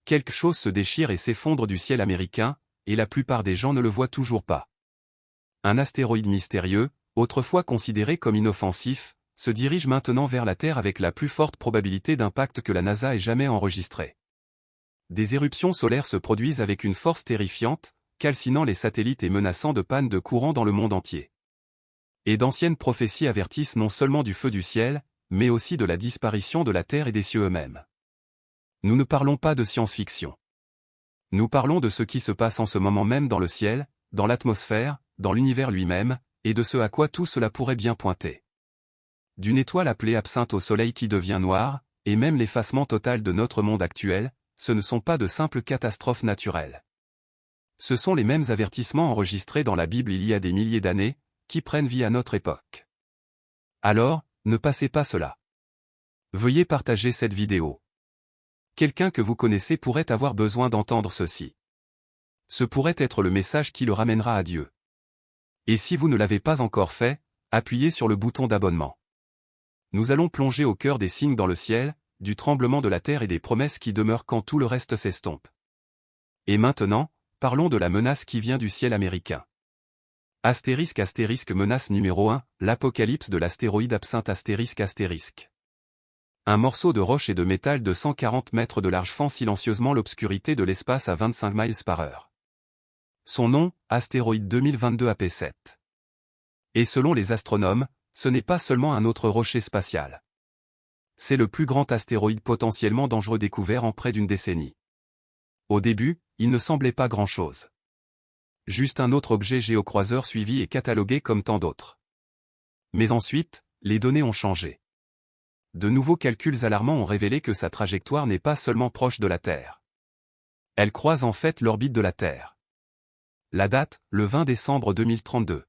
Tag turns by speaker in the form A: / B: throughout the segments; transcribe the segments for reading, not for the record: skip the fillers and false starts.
A: quelque chose se déchire et s'effondre du ciel américain, et la plupart des gens ne le voient toujours pas. Un astéroïde mystérieux, autrefois considéré comme inoffensif, se dirige maintenant vers la Terre avec la plus forte probabilité d'impact que la NASA ait jamais enregistrée. Des éruptions solaires se produisent avec une force terrifiante, calcinant les satellites et menaçant de panne de courant dans le monde entier. Et d'anciennes prophéties avertissent non seulement du feu du ciel, mais aussi de la disparition de la Terre et des cieux eux-mêmes. Nous ne parlons pas de science-fiction. Nous parlons de ce qui se passe en ce moment même dans le ciel, dans l'atmosphère, dans l'univers lui-même, et de ce à quoi tout cela pourrait bien pointer. D'une étoile appelée Absinthe au Soleil qui devient noire, et même l'effacement total de notre monde actuel, ce ne sont pas de simples catastrophes naturelles. Ce sont les mêmes avertissements enregistrés dans la Bible il y a des milliers d'années, qui prennent vie à notre époque. Alors, ne passez pas cela. Veuillez partager cette vidéo. Quelqu'un que vous connaissez pourrait avoir besoin d'entendre ceci. Ce pourrait être le message qui le ramènera à Dieu. Et si vous ne l'avez pas encore fait, appuyez sur le bouton d'abonnement. Nous allons plonger au cœur des signes dans le ciel, du tremblement de la terre et des promesses qui demeurent quand tout le reste s'estompe. Et maintenant, parlons de la menace qui vient du ciel américain. Astérisque menace numéro 1, l'apocalypse de l'astéroïde Absinthe astérisque. Un morceau de roche et de métal de 140 mètres de large fend silencieusement l'obscurité de l'espace à 25 miles par heure. Son nom, astéroïde 2022 AP7. Et selon les astronomes, ce n'est pas seulement un autre rocher spatial. C'est le plus grand astéroïde potentiellement dangereux découvert en près d'une décennie. Au début, il ne semblait pas grand-chose. Juste un autre objet géocroiseur suivi et catalogué comme tant d'autres. Mais ensuite, les données ont changé. De nouveaux calculs alarmants ont révélé que sa trajectoire n'est pas seulement proche de la Terre. Elle croise en fait l'orbite de la Terre. La date, le 20 décembre 2032.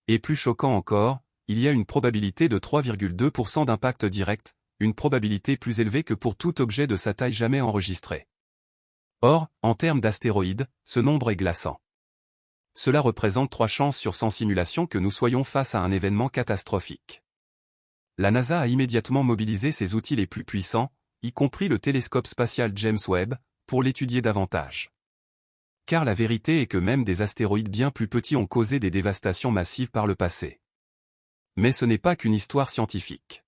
A: Et plus choquant encore, il y a une probabilité de 3,2% d'impact direct, une probabilité plus élevée que pour tout objet de sa taille jamais enregistré. Or, en termes d'astéroïdes, ce nombre est glaçant. Cela représente 3 chances sur 100 simulations que nous soyons face à un événement catastrophique. La NASA a immédiatement mobilisé ses outils les plus puissants, y compris le télescope spatial James Webb, pour l'étudier davantage. Car la vérité est que même des astéroïdes bien plus petits ont causé des dévastations massives par le passé. Mais ce n'est pas qu'une histoire scientifique.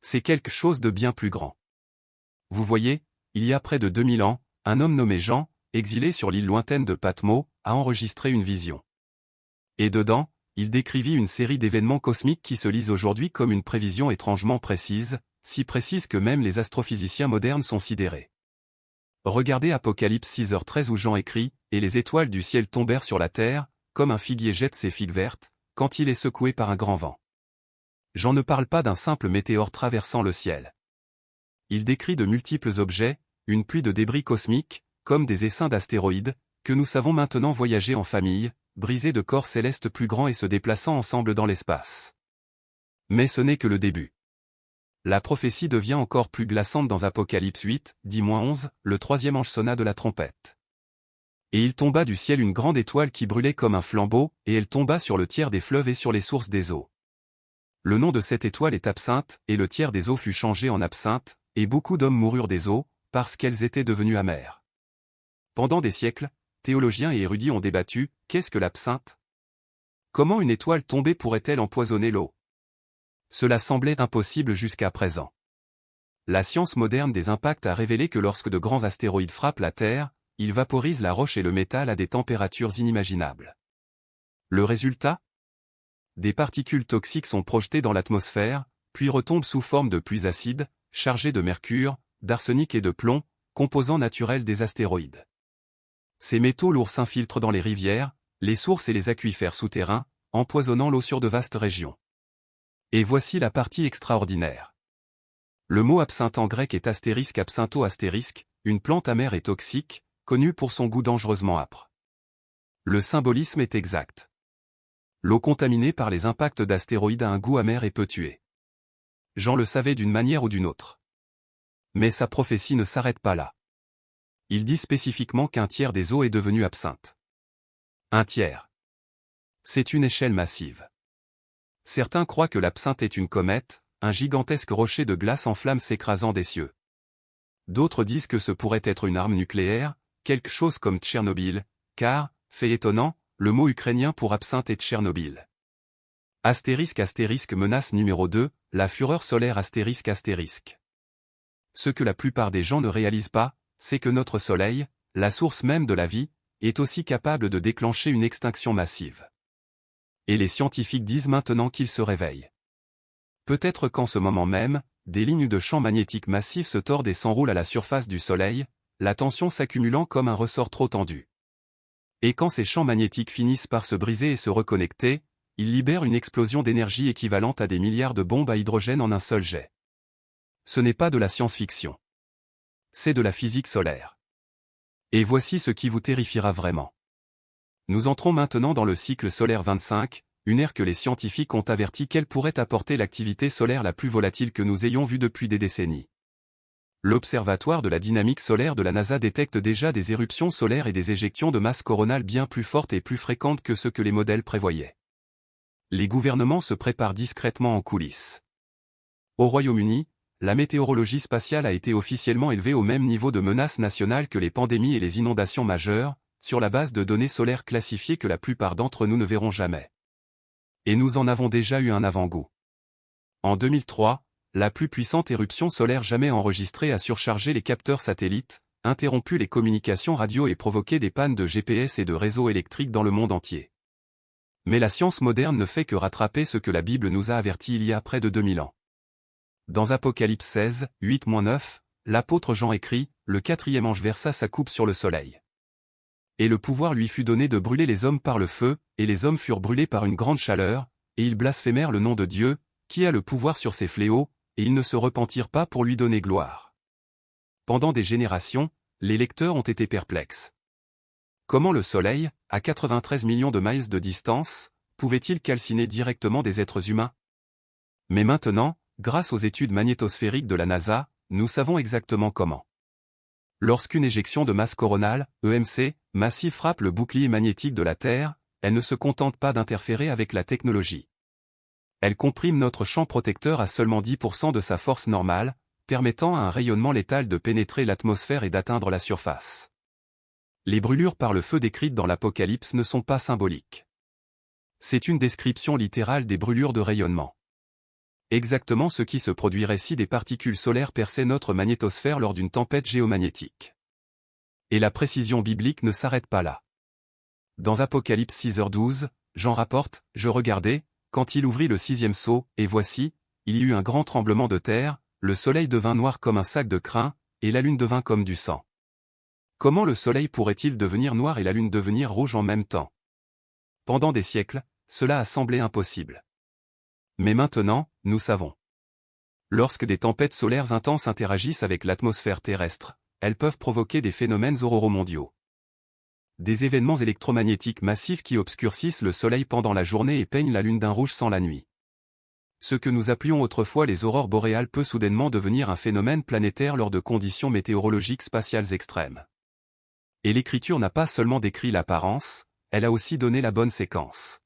A: C'est quelque chose de bien plus grand. Vous voyez, il y a près de 2000 ans, un homme nommé Jean, exilé sur l'île lointaine de Patmos, a enregistré une vision. Et dedans, il décrivit une série d'événements cosmiques qui se lisent aujourd'hui comme une prévision étrangement précise, si précise que même les astrophysiciens modernes sont sidérés. Regardez Apocalypse 6h13 où Jean écrit « Et les étoiles du ciel tombèrent sur la terre, comme un figuier jette ses figues vertes, quand il est secoué par un grand vent. » Jean ne parle pas d'un simple météore traversant le ciel. Il décrit de multiples objets, une pluie de débris cosmiques, comme des essaims d'astéroïdes, que nous savons maintenant voyager en famille, brisés de corps célestes plus grands et se déplaçant ensemble dans l'espace. Mais ce n'est que le début. La prophétie devient encore plus glaçante dans Apocalypse 8, 10-11, le troisième ange sonna de la trompette. Et il tomba du ciel une grande étoile qui brûlait comme un flambeau, et elle tomba sur le tiers des fleuves et sur les sources des eaux. Le nom de cette étoile est Absinthe, et le tiers des eaux fut changé en absinthe, et beaucoup d'hommes moururent des eaux, parce qu'elles étaient devenues amères. Pendant des siècles, théologiens et érudits ont débattu, qu'est-ce que l'absinthe? Comment une étoile tombée pourrait-elle empoisonner l'eau? Cela semblait impossible jusqu'à présent. La science moderne des impacts a révélé que lorsque de grands astéroïdes frappent la Terre, ils vaporisent la roche et le métal à des températures inimaginables. Le résultat? Des particules toxiques sont projetées dans l'atmosphère, puis retombent sous forme de pluies acides, chargées de mercure, d'arsenic et de plomb, composants naturels des astéroïdes. Ces métaux lourds s'infiltrent dans les rivières, les sources et les aquifères souterrains, empoisonnant l'eau sur de vastes régions. Et voici la partie extraordinaire. Le mot absinthe en grec est absintho, une plante amère et toxique, connue pour son goût dangereusement âpre. Le symbolisme est exact. L'eau contaminée par les impacts d'astéroïdes a un goût amer et peut tuer. Jean le savait d'une manière ou d'une autre. Mais sa prophétie ne s'arrête pas là. Il dit spécifiquement qu'un tiers des eaux est devenu absinthe. Un tiers. C'est une échelle massive. Certains croient que l'absinthe est une comète, un gigantesque rocher de glace en flammes s'écrasant des cieux. D'autres disent que ce pourrait être une arme nucléaire, quelque chose comme Tchernobyl, car, fait étonnant, le mot ukrainien pour absinthe est Tchernobyl. Astérisque menace numéro 2, la fureur solaire astérisque. Ce que la plupart des gens ne réalisent pas, c'est que notre Soleil, la source même de la vie, est aussi capable de déclencher une extinction massive. Et les scientifiques disent maintenant qu'ils se réveillent. Peut-être qu'en ce moment même, des lignes de champs magnétiques massifs se tordent et s'enroulent à la surface du Soleil, la tension s'accumulant comme un ressort trop tendu. Et quand ces champs magnétiques finissent par se briser et se reconnecter, ils libèrent une explosion d'énergie équivalente à des milliards de bombes à hydrogène en un seul jet. Ce n'est pas de la science-fiction. C'est de la physique solaire. Et voici ce qui vous terrifiera vraiment. Nous entrons maintenant dans le cycle solaire 25, une ère que les scientifiques ont averti qu'elle pourrait apporter l'activité solaire la plus volatile que nous ayons vue depuis des décennies. L'Observatoire de la dynamique solaire de la NASA détecte déjà des éruptions solaires et des éjections de masse coronale bien plus fortes et plus fréquentes que ce que les modèles prévoyaient. Les gouvernements se préparent discrètement en coulisses. Au Royaume-Uni, la météorologie spatiale a été officiellement élevée au même niveau de menace nationale que les pandémies et les inondations majeures, sur la base de données solaires classifiées que la plupart d'entre nous ne verront jamais. Et nous en avons déjà eu un avant-goût. En 2003, la plus puissante éruption solaire jamais enregistrée a surchargé les capteurs satellites, interrompu les communications radio et provoqué des pannes de GPS et de réseaux électriques dans le monde entier. Mais la science moderne ne fait que rattraper ce que la Bible nous a averti il y a près de 2000 ans. Dans Apocalypse 16, 8-9, l'apôtre Jean écrit, « Le quatrième ange versa sa coupe sur le soleil. Et le pouvoir lui fut donné de brûler les hommes par le feu, et les hommes furent brûlés par une grande chaleur, et ils blasphémèrent le nom de Dieu, qui a le pouvoir sur ces fléaux, et ils ne se repentirent pas pour lui donner gloire. » Pendant des générations, les lecteurs ont été perplexes. Comment le Soleil, à 93 millions de miles de distance, pouvait-il calciner directement des êtres humains? Mais maintenant, grâce aux études magnétosphériques de la NASA, nous savons exactement comment. Lorsqu'une éjection de masse coronale, EMC, massive frappe le bouclier magnétique de la Terre, elle ne se contente pas d'interférer avec la technologie. Elle comprime notre champ protecteur à seulement 10% de sa force normale, permettant à un rayonnement létal de pénétrer l'atmosphère et d'atteindre la surface. Les brûlures par le feu décrites dans l'Apocalypse ne sont pas symboliques. C'est une description littérale des brûlures de rayonnement. Exactement ce qui se produirait si des particules solaires perçaient notre magnétosphère lors d'une tempête géomagnétique. Et la précision biblique ne s'arrête pas là. Dans Apocalypse 6h12, Jean rapporte, « Je regardais, quand il ouvrit le 6e sceau, et voici, il y eut un grand tremblement de terre, le soleil devint noir comme un sac de crin, et la lune devint comme du sang. » Comment le soleil pourrait-il devenir noir et la lune devenir rouge en même temps? Pendant des siècles, cela a semblé impossible. Mais maintenant, nous savons. Lorsque des tempêtes solaires intenses interagissent avec l'atmosphère terrestre, elles peuvent provoquer des phénomènes auroromondiaux. Des événements électromagnétiques massifs qui obscurcissent le soleil pendant la journée et peignent la lune d'un rouge sans la nuit. Ce que nous appelions autrefois les aurores boréales peut soudainement devenir un phénomène planétaire lors de conditions météorologiques spatiales extrêmes. Et l'Écriture n'a pas seulement décrit l'apparence, elle a aussi donné la bonne séquence.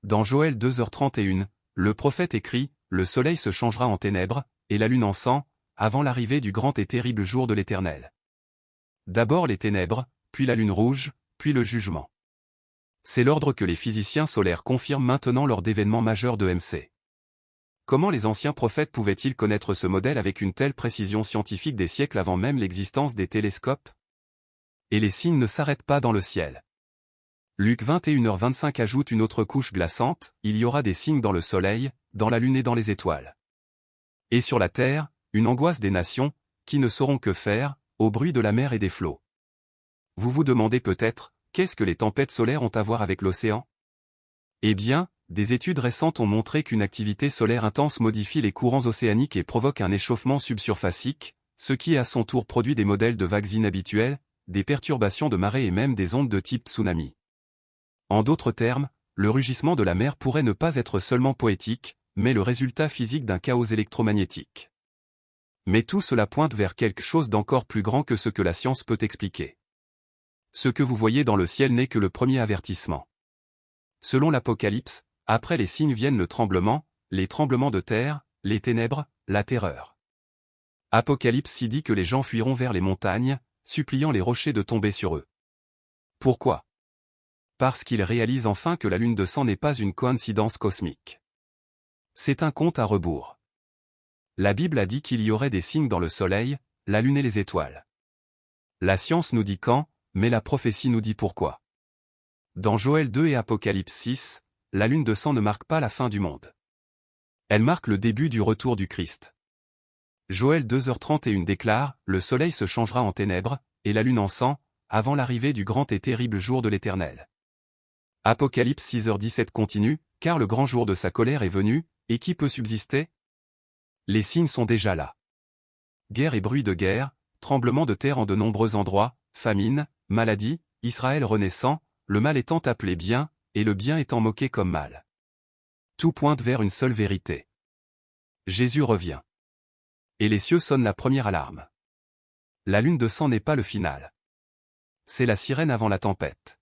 A: Dans Joël 2h31, le prophète écrit, « Le soleil se changera en ténèbres, et la lune en sang, avant l'arrivée du grand et terrible jour de l'Éternel. » D'abord les ténèbres, puis la lune rouge, puis le jugement. C'est l'ordre que les physiciens solaires confirment maintenant lors d'événements majeurs de EMC. Comment les anciens prophètes pouvaient-ils connaître ce modèle avec une telle précision scientifique des siècles avant même l'existence des télescopes? Et les signes ne s'arrêtent pas dans le ciel. Luc 21h25 ajoute une autre couche glaçante, il y aura des signes dans le soleil, dans la lune et dans les étoiles. Et sur la terre, une angoisse des nations, qui ne sauront que faire, au bruit de la mer et des flots. Vous vous demandez peut-être, qu'est-ce que les tempêtes solaires ont à voir avec l'océan? Eh bien, des études récentes ont montré qu'une activité solaire intense modifie les courants océaniques et provoque un échauffement subsurfacique, ce qui à son tour produit des modèles de vagues inhabituelles, des perturbations de marée et même des ondes de type tsunami. En d'autres termes, le rugissement de la mer pourrait ne pas être seulement poétique, mais le résultat physique d'un chaos électromagnétique. Mais tout cela pointe vers quelque chose d'encore plus grand que ce que la science peut expliquer. Ce que vous voyez dans le ciel n'est que le premier avertissement. Selon l'Apocalypse, après les signes viennent le tremblement, les tremblements de terre, les ténèbres, la terreur. Apocalypse 6 dit que les gens fuiront vers les montagnes, suppliant les rochers de tomber sur eux. Pourquoi? Parce qu'ils réalisent enfin que la lune de sang n'est pas une coïncidence cosmique. C'est un compte à rebours. La Bible a dit qu'il y aurait des signes dans le soleil, la lune et les étoiles. La science nous dit quand, mais la prophétie nous dit pourquoi. Dans Joël 2 et Apocalypse 6, la lune de sang ne marque pas la fin du monde. Elle marque le début du retour du Christ. Joël 2h31 déclare, « Le soleil se changera en ténèbres, et la lune en sang, avant l'arrivée du grand et terrible jour de l'Éternel. » Apocalypse 6h17 continue, « Car le grand jour de sa colère est venu, et qui peut subsister? Les signes sont déjà là. Guerre et bruit de guerre, tremblement de terre en de nombreux endroits, famine, maladie, Israël renaissant, le mal étant appelé bien, et le bien étant moqué comme mal. Tout pointe vers une seule vérité. Jésus revient. Et les cieux sonnent la première alarme. La lune de sang n'est pas le final. C'est la sirène avant la tempête.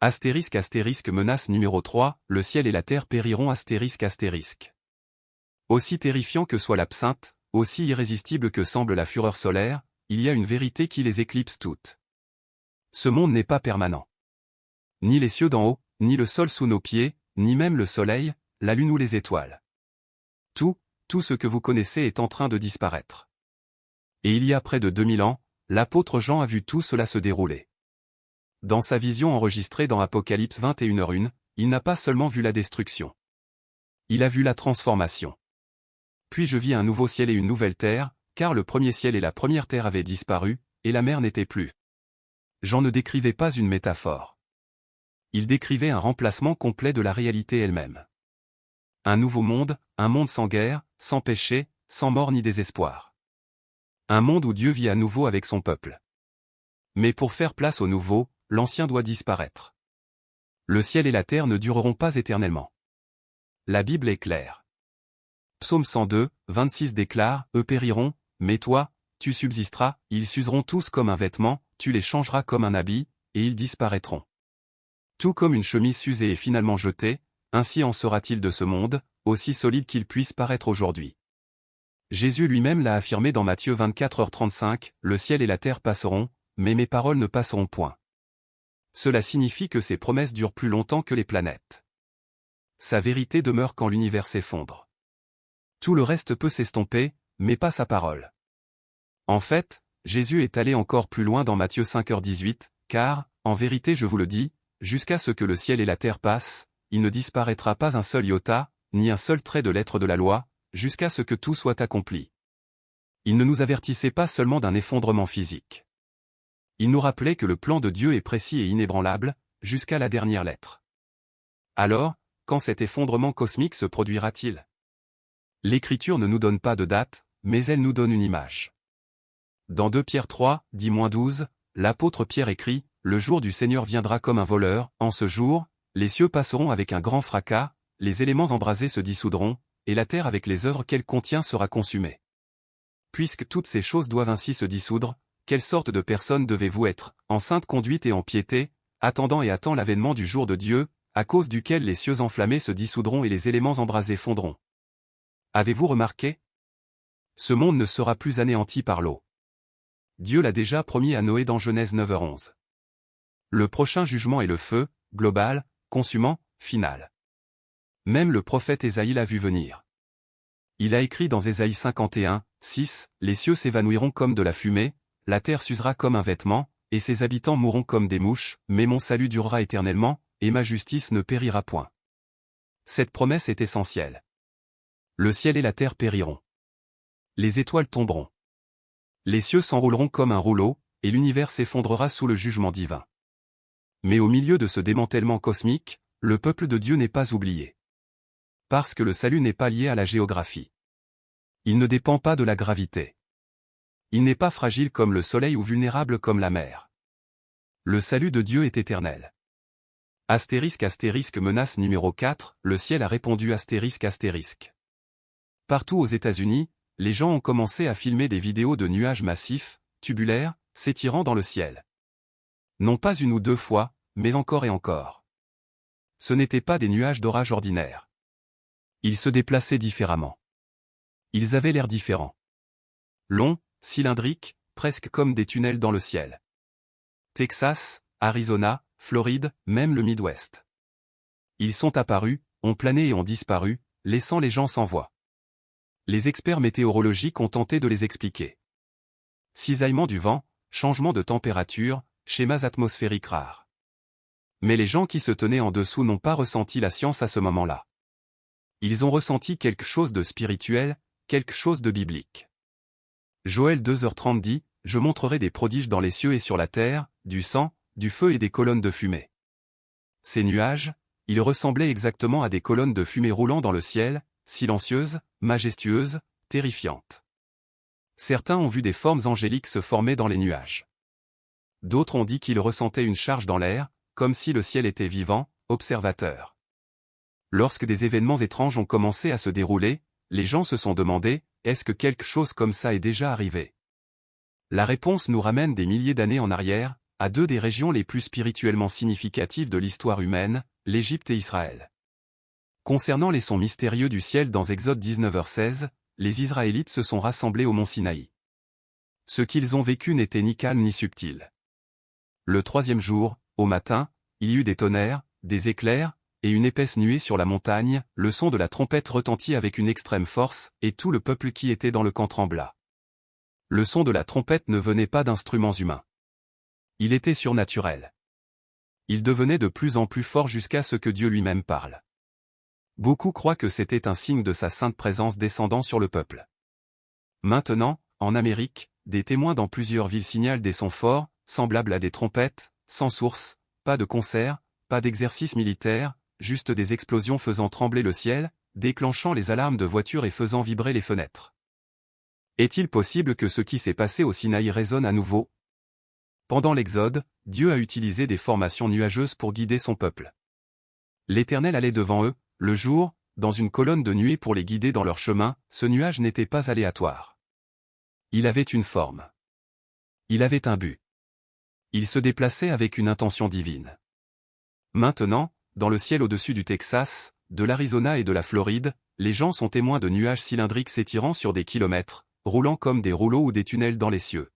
A: Astérisque astérisque menace numéro 3, le ciel et la terre périront astérisque astérisque. Aussi terrifiant que soit l'absinthe, aussi irrésistible que semble la fureur solaire, il y a une vérité qui les éclipse toutes. Ce monde n'est pas permanent. Ni les cieux d'en haut, ni le sol sous nos pieds, ni même le soleil, la lune ou les étoiles. Tout ce que vous connaissez est en train de disparaître. Et il y a près de 2000 ans, l'apôtre Jean a vu tout cela se dérouler. Dans sa vision enregistrée dans Apocalypse 21h1, il n'a pas seulement vu la destruction. Il a vu la transformation. Puis je vis un nouveau ciel et une nouvelle terre, car le premier ciel et la première terre avaient disparu, et la mer n'était plus. Jean ne décrivait pas une métaphore. Il décrivait un remplacement complet de la réalité elle-même. Un nouveau monde, un monde sans guerre, sans péché, sans mort ni désespoir. Un monde où Dieu vit à nouveau avec son peuple. Mais pour faire place au nouveau, l'ancien doit disparaître. Le ciel et la terre ne dureront pas éternellement. La Bible est claire. Psaume 102, 26 déclare, « Eux périront, mais toi, tu subsisteras, ils s'useront tous comme un vêtement, tu les changeras comme un habit, et ils disparaîtront. » Tout comme une chemise s'usée est finalement jetée, ainsi en sera-t-il de ce monde, aussi solide qu'il puisse paraître aujourd'hui. Jésus lui-même l'a affirmé dans Matthieu 24h35, « Le ciel et la terre passeront, mais mes paroles ne passeront point. » Cela signifie que ses promesses durent plus longtemps que les planètes. Sa vérité demeure quand l'univers s'effondre. Tout le reste peut s'estomper, mais pas sa parole. En fait, Jésus est allé encore plus loin dans Matthieu 5h18, car, en vérité je vous le dis, jusqu'à ce que le ciel et la terre passent, il ne disparaîtra pas un seul iota, ni un seul trait de lettre de la loi, jusqu'à ce que tout soit accompli. Il ne nous avertissait pas seulement d'un effondrement physique. Il nous rappelait que le plan de Dieu est précis et inébranlable, jusqu'à la dernière lettre. Alors, quand cet effondrement cosmique se produira-t-il? L'Écriture ne nous donne pas de date, mais elle nous donne une image. Dans 2 Pierre 3, 10-12, l'apôtre Pierre écrit, « Le jour du Seigneur viendra comme un voleur, en ce jour, les cieux passeront avec un grand fracas, les éléments embrasés se dissoudront, et la terre avec les œuvres qu'elle contient sera consumée. Puisque toutes ces choses doivent ainsi se dissoudre, quelle sorte de personne devez-vous être, en sainte conduite et en piété, attendant l'avènement du jour de Dieu, à cause duquel les cieux enflammés se dissoudront et les éléments embrasés fondront. Avez-vous remarqué? Ce monde ne sera plus anéanti par l'eau. Dieu l'a déjà promis à Noé dans Genèse 9h11. Le prochain jugement est le feu, global, consumant, final. Même le prophète Ésaïe l'a vu venir. Il a écrit dans Ésaïe 51, 6, « Les cieux s'évanouiront comme de la fumée, la terre s'usera comme un vêtement, et ses habitants mourront comme des mouches, mais mon salut durera éternellement, et ma justice ne périra point. » Cette promesse est essentielle. Le ciel et la terre périront. Les étoiles tomberont. Les cieux s'enrouleront comme un rouleau, et l'univers s'effondrera sous le jugement divin. Mais au milieu de ce démantèlement cosmique, le peuple de Dieu n'est pas oublié. Parce que le salut n'est pas lié à la géographie. Il ne dépend pas de la gravité. Il n'est pas fragile comme le soleil ou vulnérable comme la mer. Le salut de Dieu est éternel. Astérisque astérisque menace numéro 4, le ciel a répondu astérisque astérisque. Partout aux États-Unis, les gens ont commencé à filmer des vidéos de nuages massifs, tubulaires, s'étirant dans le ciel. Non pas une ou deux fois, mais encore et encore. Ce n'étaient pas des nuages d'orage ordinaires. Ils se déplaçaient différemment. Ils avaient l'air différents. Longs, cylindriques, presque comme des tunnels dans le ciel. Texas, Arizona, Floride, même le Midwest. Ils sont apparus, ont plané et ont disparu, laissant les gens sans voix. Les experts météorologiques ont tenté de les expliquer. Cisaillement du vent, changement de température, schémas atmosphériques rares. Mais les gens qui se tenaient en dessous n'ont pas ressenti la science à ce moment-là. Ils ont ressenti quelque chose de spirituel, quelque chose de biblique. Joël 2h30 dit, « Je montrerai des prodiges dans les cieux et sur la terre, du sang, du feu et des colonnes de fumée. » Ces nuages, ils ressemblaient exactement à des colonnes de fumée roulant dans le ciel, silencieuses, majestueuses, terrifiantes. Certains ont vu des formes angéliques se former dans les nuages. D'autres ont dit qu'ils ressentaient une charge dans l'air, comme si le ciel était vivant, observateur. Lorsque des événements étranges ont commencé à se dérouler, les gens se sont demandé, est-ce que quelque chose comme ça est déjà arrivé? La réponse nous ramène des milliers d'années en arrière, à deux des régions les plus spirituellement significatives de l'histoire humaine, l'Égypte et Israël. Concernant les sons mystérieux du ciel dans Exode 19h16, les Israélites se sont rassemblés au mont Sinaï. Ce qu'ils ont vécu n'était ni calme ni subtil. Le troisième jour, au matin, il y eut des tonnerres, des éclairs, et une épaisse nuée sur la montagne, le son de la trompette retentit avec une extrême force, et tout le peuple qui était dans le camp trembla. Le son de la trompette ne venait pas d'instruments humains. Il était surnaturel. Il devenait de plus en plus fort jusqu'à ce que Dieu lui-même parle. Beaucoup croient que c'était un signe de sa sainte présence descendant sur le peuple. Maintenant, en Amérique, des témoins dans plusieurs villes signalent des sons forts, semblables à des trompettes, sans source, pas de concert, pas d'exercice militaire, juste des explosions faisant trembler le ciel, déclenchant les alarmes de voitures et faisant vibrer les fenêtres. Est-il possible que ce qui s'est passé au Sinaï résonne à nouveau? Pendant l'Exode, Dieu a utilisé des formations nuageuses pour guider son peuple. L'Éternel allait devant eux, le jour, dans une colonne de nuée pour les guider dans leur chemin. Ce nuage n'était pas aléatoire. Il avait une forme. Il avait un but. Il se déplaçait avec une intention divine. Maintenant, dans le ciel au-dessus du Texas, de l'Arizona et de la Floride, les gens sont témoins de nuages cylindriques s'étirant sur des kilomètres, roulant comme des rouleaux ou des tunnels dans les cieux.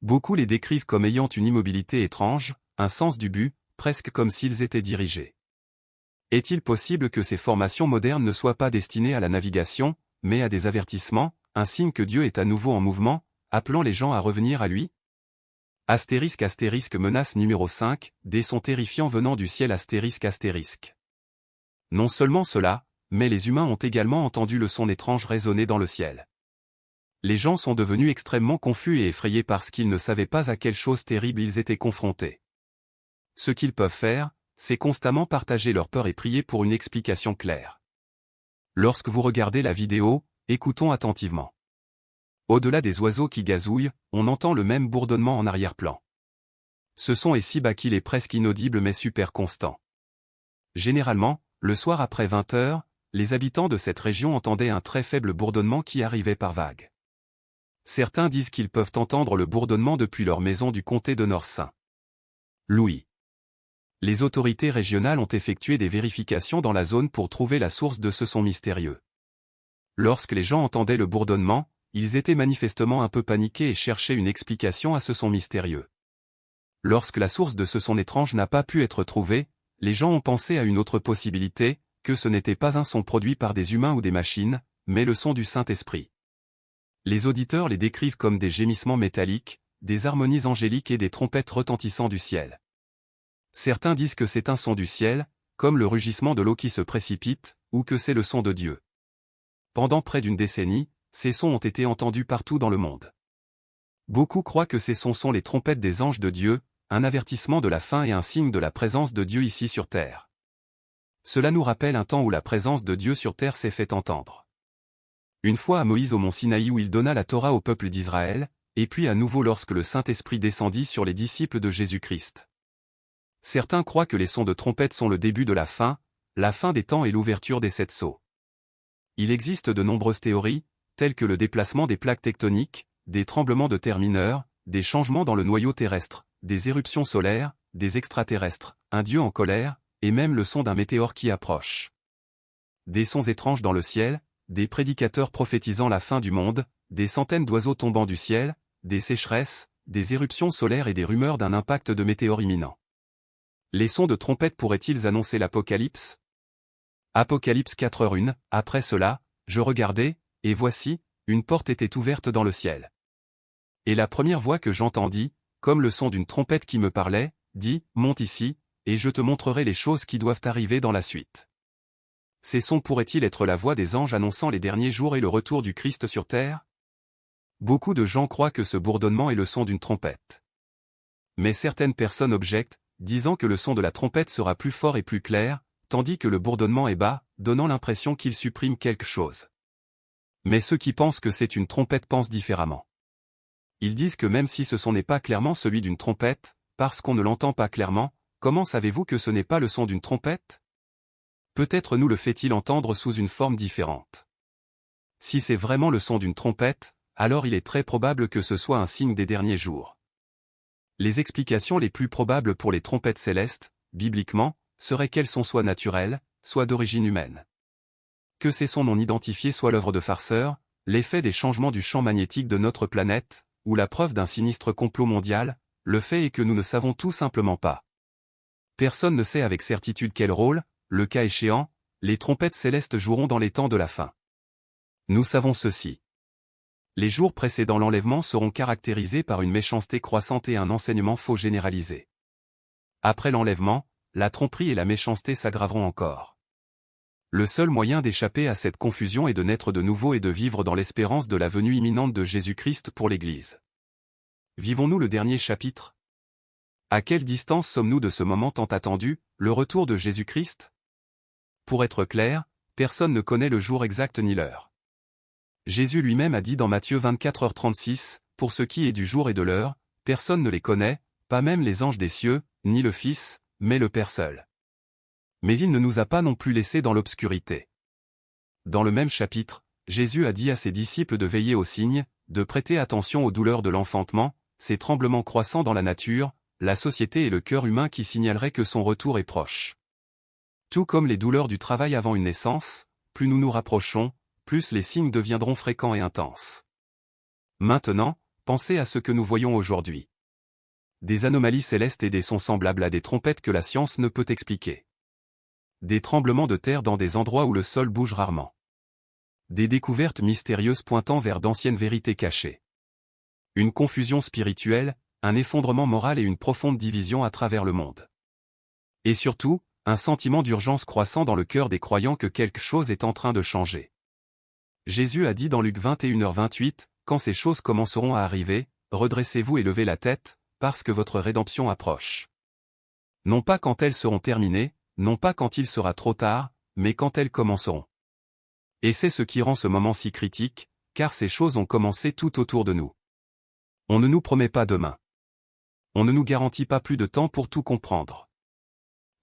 A: Beaucoup les décrivent comme ayant une immobilité étrange, un sens du but, presque comme s'ils étaient dirigés. Est-il possible que ces formations modernes ne soient pas destinées à la navigation, mais à des avertissements, un signe que Dieu est à nouveau en mouvement, appelant les gens à revenir à lui? Astérisque astérisque menace numéro 5, des sons terrifiants venant du ciel astérisque astérisque. Non seulement cela, mais les humains ont également entendu le son étrange résonner dans le ciel. Les gens sont devenus extrêmement confus et effrayés parce qu'ils ne savaient pas à quelle chose terrible ils étaient confrontés. Ce qu'ils peuvent faire, c'est constamment partager leur peur et prier pour une explication claire. Lorsque vous regardez la vidéo, écoutons attentivement. Au-delà des oiseaux qui gazouillent, on entend le même bourdonnement en arrière-plan. Ce son est si bas qu'il est presque inaudible mais super constant. Généralement, le soir après 20 heures, les habitants de cette région entendaient un très faible bourdonnement qui arrivait par vagues. Certains disent qu'ils peuvent entendre le bourdonnement depuis leur maison du comté de North-Saint-Louis. Les autorités régionales ont effectué des vérifications dans la zone pour trouver la source de ce son mystérieux. Lorsque les gens entendaient le bourdonnement, ils étaient manifestement un peu paniqués et cherchaient une explication à ce son mystérieux. Lorsque la source de ce son étrange n'a pas pu être trouvée, les gens ont pensé à une autre possibilité, que ce n'était pas un son produit par des humains ou des machines, mais le son du Saint-Esprit. Les auditeurs les décrivent comme des gémissements métalliques, des harmonies angéliques et des trompettes retentissant du ciel. Certains disent que c'est un son du ciel, comme le rugissement de l'eau qui se précipite, ou que c'est le son de Dieu. Pendant près d'une décennie, ces sons ont été entendus partout dans le monde. Beaucoup croient que ces sons sont les trompettes des anges de Dieu, un avertissement de la fin et un signe de la présence de Dieu ici sur terre. Cela nous rappelle un temps où la présence de Dieu sur terre s'est fait entendre. Une fois à Moïse au mont Sinaï où il donna la Torah au peuple d'Israël, et puis à nouveau lorsque le Saint-Esprit descendit sur les disciples de Jésus-Christ. Certains croient que les sons de trompette sont le début de la fin des temps et l'ouverture des 7 sceaux. Il existe de nombreuses théories, telles que le déplacement des plaques tectoniques, des tremblements de terre mineurs, des changements dans le noyau terrestre, des éruptions solaires, des extraterrestres, un dieu en colère, et même le son d'un météore qui approche. Des sons étranges dans le ciel, des prédicateurs prophétisant la fin du monde, des centaines d'oiseaux tombant du ciel, des sécheresses, des éruptions solaires et des rumeurs d'un impact de météores imminent. Les sons de trompette pourraient-ils annoncer l'Apocalypse? Apocalypse 4h1, après cela, je regardai, et voici, une porte était ouverte dans le ciel. Et la première voix que j'entendis, comme le son d'une trompette qui me parlait, dit, monte ici, et je te montrerai les choses qui doivent arriver dans la suite. Ces sons pourraient-ils être la voix des anges annonçant les derniers jours et le retour du Christ sur terre? Beaucoup de gens croient que ce bourdonnement est le son d'une trompette. Mais certaines personnes objectent, disant que le son de la trompette sera plus fort et plus clair, tandis que le bourdonnement est bas, donnant l'impression qu'il supprime quelque chose. Mais ceux qui pensent que c'est une trompette pensent différemment. Ils disent que même si ce son n'est pas clairement celui d'une trompette, parce qu'on ne l'entend pas clairement, comment savez-vous que ce n'est pas le son d'une trompette? Peut-être nous le fait-il entendre sous une forme différente. Si c'est vraiment le son d'une trompette, alors il est très probable que ce soit un signe des derniers jours. Les explications les plus probables pour les trompettes célestes, bibliquement, seraient qu'elles sont soit naturelles, soit d'origine humaine. Que ces sons non identifiés soient l'œuvre de farceurs, l'effet des changements du champ magnétique de notre planète, ou la preuve d'un sinistre complot mondial, le fait est que nous ne savons tout simplement pas. Personne ne sait avec certitude quel rôle, le cas échéant, les trompettes célestes joueront dans les temps de la fin. Nous savons ceci. Les jours précédant l'enlèvement seront caractérisés par une méchanceté croissante et un enseignement faux généralisé. Après l'enlèvement, la tromperie et la méchanceté s'aggraveront encore. Le seul moyen d'échapper à cette confusion est de naître de nouveau et de vivre dans l'espérance de la venue imminente de Jésus-Christ pour l'Église. Vivons-nous le dernier chapitre? À quelle distance sommes-nous de ce moment tant attendu, le retour de Jésus-Christ? Pour être clair, personne ne connaît le jour exact ni l'heure. Jésus lui-même a dit dans Matthieu 24h36, « Pour ce qui est du jour et de l'heure, personne ne les connaît, pas même les anges des cieux, ni le Fils, mais le Père seul. » Mais il ne nous a pas non plus laissés dans l'obscurité. Dans le même chapitre, Jésus a dit à ses disciples de veiller aux signes, de prêter attention aux douleurs de l'enfantement, ces tremblements croissants dans la nature, la société et le cœur humain qui signaleraient que son retour est proche. Tout comme les douleurs du travail avant une naissance, plus nous nous rapprochons, plus les signes deviendront fréquents et intenses. Maintenant, pensez à ce que nous voyons aujourd'hui. Des anomalies célestes et des sons semblables à des trompettes que la science ne peut expliquer. Des tremblements de terre dans des endroits où le sol bouge rarement. Des découvertes mystérieuses pointant vers d'anciennes vérités cachées. Une confusion spirituelle, un effondrement moral et une profonde division à travers le monde. Et surtout, un sentiment d'urgence croissant dans le cœur des croyants que quelque chose est en train de changer. Jésus a dit dans Luc 21h28, « Quand ces choses commenceront à arriver, redressez-vous et levez la tête, parce que votre rédemption approche. » Non pas quand elles seront terminées, non pas quand il sera trop tard, mais quand elles commenceront. Et c'est ce qui rend ce moment si critique, car ces choses ont commencé tout autour de nous. On ne nous promet pas demain. On ne nous garantit pas plus de temps pour tout comprendre.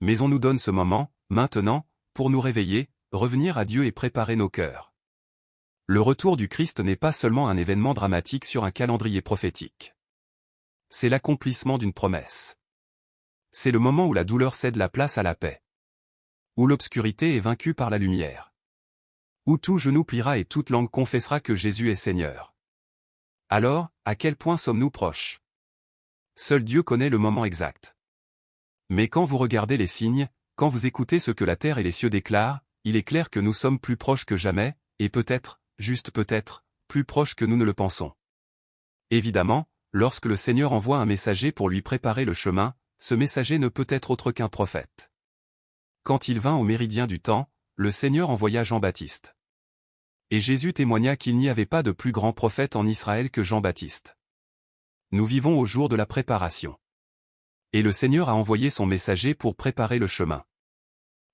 A: Mais on nous donne ce moment, maintenant, pour nous réveiller, revenir à Dieu et préparer nos cœurs. Le retour du Christ n'est pas seulement un événement dramatique sur un calendrier prophétique. C'est l'accomplissement d'une promesse. C'est le moment où la douleur cède la place à la paix. Où l'obscurité est vaincue par la lumière. Où tout genou pliera et toute langue confessera que Jésus est Seigneur. Alors, à quel point sommes-nous proches? Seul Dieu connaît le moment exact. Mais quand vous regardez les signes, quand vous écoutez ce que la terre et les cieux déclarent, il est clair que nous sommes plus proches que jamais, et peut-être, juste peut-être, plus proches que nous ne le pensons. Évidemment, lorsque le Seigneur envoie un messager pour lui préparer le chemin, ce messager ne peut être autre qu'un prophète. Quand il vint au méridien du temps, le Seigneur envoya Jean-Baptiste. Et Jésus témoigna qu'il n'y avait pas de plus grand prophète en Israël que Jean-Baptiste. Nous vivons au jour de la préparation. Et le Seigneur a envoyé son messager pour préparer le chemin.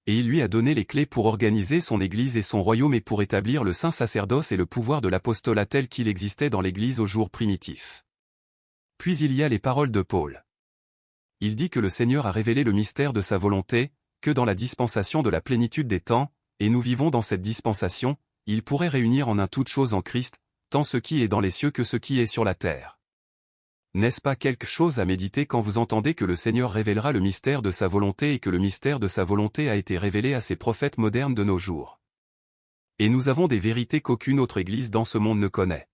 A: Et il lui a donné les clés pour organiser son Église et son royaume et pour établir le saint sacerdoce et le pouvoir de l'apostolat tel qu'il existait dans l'Église au jour primitif. Puis il y a les paroles de Paul. Il dit que le Seigneur a révélé le mystère de sa volonté, que dans la dispensation de la plénitude des temps, et nous vivons dans cette dispensation, il pourrait réunir en un toute chose en Christ, tant ce qui est dans les cieux que ce qui est sur la terre. N'est-ce pas quelque chose à méditer quand vous entendez que le Seigneur révélera le mystère de sa volonté et que le mystère de sa volonté a été révélé à ces prophètes modernes de nos jours? Et nous avons des vérités qu'aucune autre Église dans ce monde ne connaît.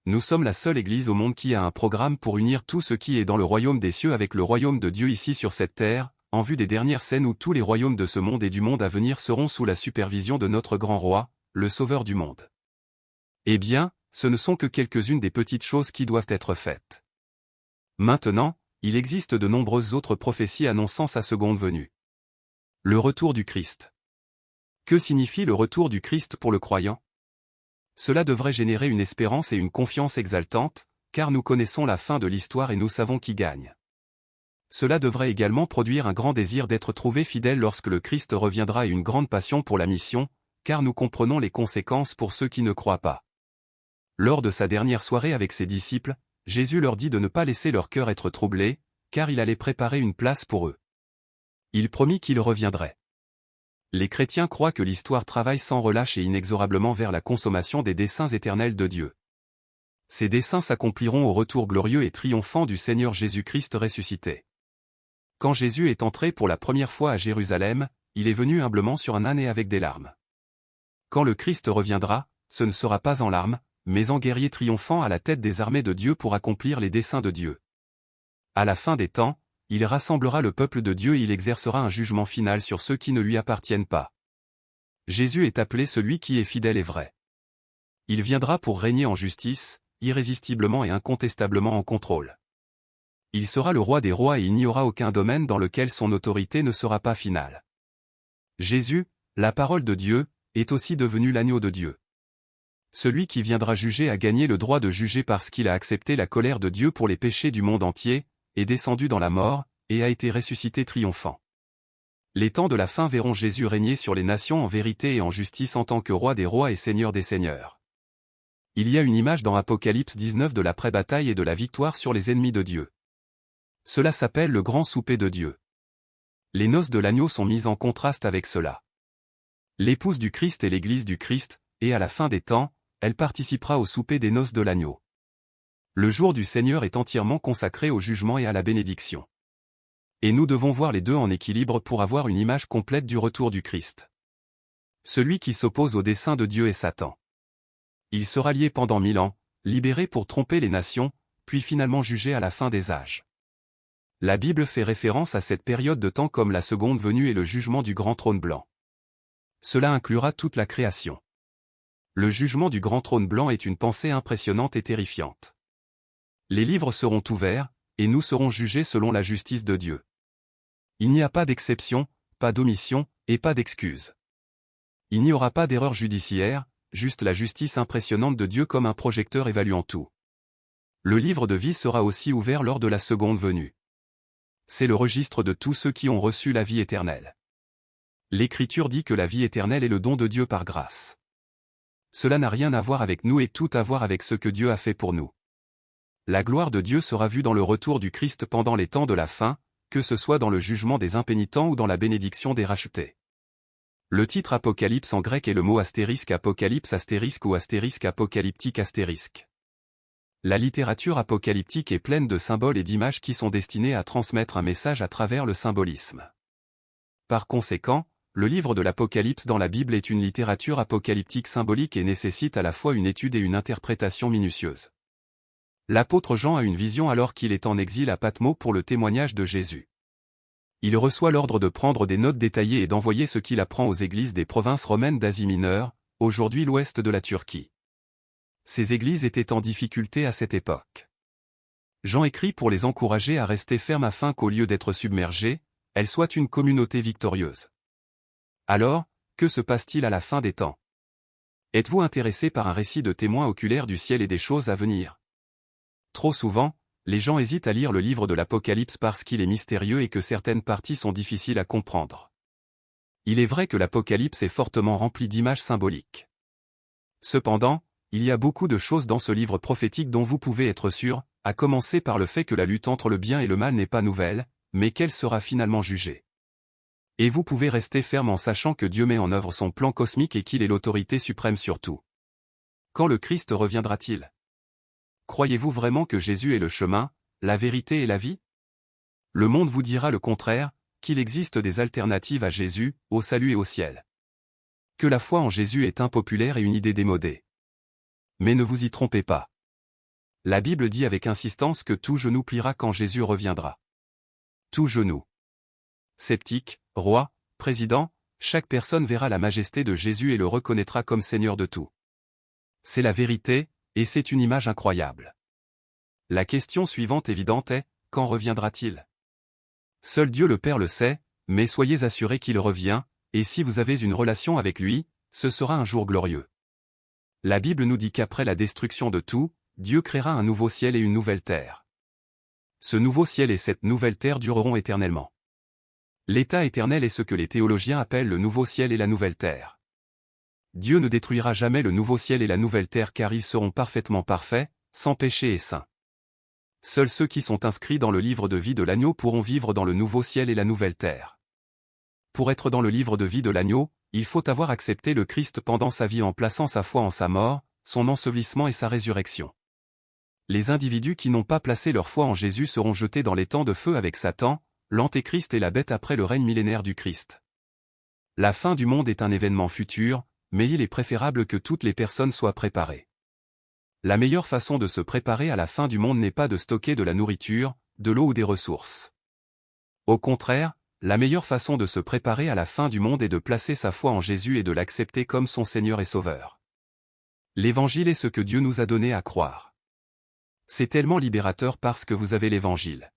A: Nous sommes la seule Église au monde qui a un programme pour unir tout ce qui est dans le royaume des cieux avec le royaume de Dieu ici sur cette terre, en vue des dernières scènes où tous les royaumes de ce monde et du monde à venir seront sous la supervision de notre grand roi, le Sauveur du monde. Eh bien, ce ne sont que quelques-unes des petites choses qui doivent être faites. Maintenant, il existe de nombreuses autres prophéties annonçant sa seconde venue. Le retour du Christ. Que signifie le retour du Christ pour le croyant? Cela devrait générer une espérance et une confiance exaltantes, car nous connaissons la fin de l'histoire et nous savons qui gagne. Cela devrait également produire un grand désir d'être trouvé fidèle lorsque le Christ reviendra et une grande passion pour la mission, car nous comprenons les conséquences pour ceux qui ne croient pas. Lors de sa dernière soirée avec ses disciples, Jésus leur dit de ne pas laisser leur cœur être troublé, car il allait préparer une place pour eux. Il promit qu'il reviendrait. Les chrétiens croient que l'histoire travaille sans relâche et inexorablement vers la consommation des desseins éternels de Dieu. Ces desseins s'accompliront au retour glorieux et triomphant du Seigneur Jésus-Christ ressuscité. Quand Jésus est entré pour la première fois à Jérusalem, il est venu humblement sur un âne et avec des larmes. Quand le Christ reviendra, ce ne sera pas en larmes, mais en guerrier triomphant à la tête des armées de Dieu pour accomplir les desseins de Dieu. À la fin des temps, il rassemblera le peuple de Dieu et il exercera un jugement final sur ceux qui ne lui appartiennent pas. Jésus est appelé celui qui est fidèle et vrai. Il viendra pour régner en justice, irrésistiblement et incontestablement en contrôle. Il sera le roi des rois et il n'y aura aucun domaine dans lequel son autorité ne sera pas finale. Jésus, la parole de Dieu, est aussi devenu l'agneau de Dieu. Celui qui viendra juger a gagné le droit de juger parce qu'il a accepté la colère de Dieu pour les péchés du monde entier, est descendu dans la mort, et a été ressuscité triomphant. Les temps de la fin verront Jésus régner sur les nations en vérité et en justice en tant que roi des rois et seigneur des seigneurs. Il y a une image dans Apocalypse 19 de l'après-bataille et de la victoire sur les ennemis de Dieu. Cela s'appelle le grand souper de Dieu. Les noces de l'agneau sont mises en contraste avec cela. L'épouse du Christ est l'Église du Christ, et à la fin des temps, elle participera au souper des noces de l'agneau. Le jour du Seigneur est entièrement consacré au jugement et à la bénédiction. Et nous devons voir les deux en équilibre pour avoir une image complète du retour du Christ. Celui qui s'oppose au dessein de Dieu est Satan. Il sera lié pendant 1000 ans, libéré pour tromper les nations, puis finalement jugé à la fin des âges. La Bible fait référence à cette période de temps comme la seconde venue et le jugement du grand trône blanc. Cela inclura toute la création. Le jugement du grand trône blanc est une pensée impressionnante et terrifiante. Les livres seront ouverts, et nous serons jugés selon la justice de Dieu. Il n'y a pas d'exception, pas d'omission, et pas d'excuse. Il n'y aura pas d'erreur judiciaire, juste la justice impressionnante de Dieu comme un projecteur évaluant tout. Le livre de vie sera aussi ouvert lors de la seconde venue. C'est le registre de tous ceux qui ont reçu la vie éternelle. L'Écriture dit que la vie éternelle est le don de Dieu par grâce. Cela n'a rien à voir avec nous et tout à voir avec ce que Dieu a fait pour nous. La gloire de Dieu sera vue dans le retour du Christ pendant les temps de la fin, que ce soit dans le jugement des impénitents ou dans la bénédiction des rachetés. Le titre Apocalypse en grec est le mot astérisque apocalypse astérisque ou astérisque apocalyptique astérisque. La littérature apocalyptique est pleine de symboles et d'images qui sont destinés à transmettre un message à travers le symbolisme. Par conséquent, le livre de l'Apocalypse dans la Bible est une littérature apocalyptique symbolique et nécessite à la fois une étude et une interprétation minutieuse. L'apôtre Jean a une vision alors qu'il est en exil à Patmos pour le témoignage de Jésus. Il reçoit l'ordre de prendre des notes détaillées et d'envoyer ce qu'il apprend aux églises des provinces romaines d'Asie mineure, aujourd'hui l'ouest de la Turquie. Ces églises étaient en difficulté à cette époque. Jean écrit pour les encourager à rester fermes afin qu'au lieu d'être submergées, elles soient une communauté victorieuse. Alors, que se passe-t-il à la fin des temps? Êtes-vous intéressé par un récit de témoins oculaires du ciel et des choses à venir? Trop souvent, les gens hésitent à lire le livre de l'Apocalypse parce qu'il est mystérieux et que certaines parties sont difficiles à comprendre. Il est vrai que l'Apocalypse est fortement rempli d'images symboliques. Cependant, il y a beaucoup de choses dans ce livre prophétique dont vous pouvez être sûr, à commencer par le fait que la lutte entre le bien et le mal n'est pas nouvelle, mais qu'elle sera finalement jugée. Et vous pouvez rester ferme en sachant que Dieu met en œuvre son plan cosmique et qu'il est l'autorité suprême sur tout. Quand le Christ reviendra-t-il? Croyez-vous vraiment que Jésus est le chemin, la vérité et la vie? Le monde vous dira le contraire, qu'il existe des alternatives à Jésus, au salut et au ciel. Que la foi en Jésus est impopulaire et une idée démodée. Mais ne vous y trompez pas. La Bible dit avec insistance que tout genou pliera quand Jésus reviendra. Tout genou. Sceptique, roi, président, chaque personne verra la majesté de Jésus et le reconnaîtra comme Seigneur de tout. C'est la vérité, et c'est une image incroyable. La question suivante évidente est, quand reviendra-t-il? Seul Dieu le Père le sait, mais soyez assurés qu'il revient, et si vous avez une relation avec lui, ce sera un jour glorieux. La Bible nous dit qu'après la destruction de tout, Dieu créera un nouveau ciel et une nouvelle terre. Ce nouveau ciel et cette nouvelle terre dureront éternellement. L'état éternel est ce que les théologiens appellent le nouveau ciel et la nouvelle terre. Dieu ne détruira jamais le nouveau ciel et la nouvelle terre car ils seront parfaitement parfaits, sans péché et saints. Seuls ceux qui sont inscrits dans le livre de vie de l'agneau pourront vivre dans le nouveau ciel et la nouvelle terre. Pour être dans le livre de vie de l'agneau, il faut avoir accepté le Christ pendant sa vie en plaçant sa foi en sa mort, son ensevelissement et sa résurrection. Les individus qui n'ont pas placé leur foi en Jésus seront jetés dans les temps de feu avec Satan, l'Antéchrist et la bête après le règne millénaire du Christ. La fin du monde est un événement futur, mais il est préférable que toutes les personnes soient préparées. La meilleure façon de se préparer à la fin du monde n'est pas de stocker de la nourriture, de l'eau ou des ressources. Au contraire, la meilleure façon de se préparer à la fin du monde est de placer sa foi en Jésus et de l'accepter comme son Seigneur et Sauveur. L'Évangile est ce que Dieu nous a donné à croire. C'est tellement libérateur parce que vous avez l'Évangile.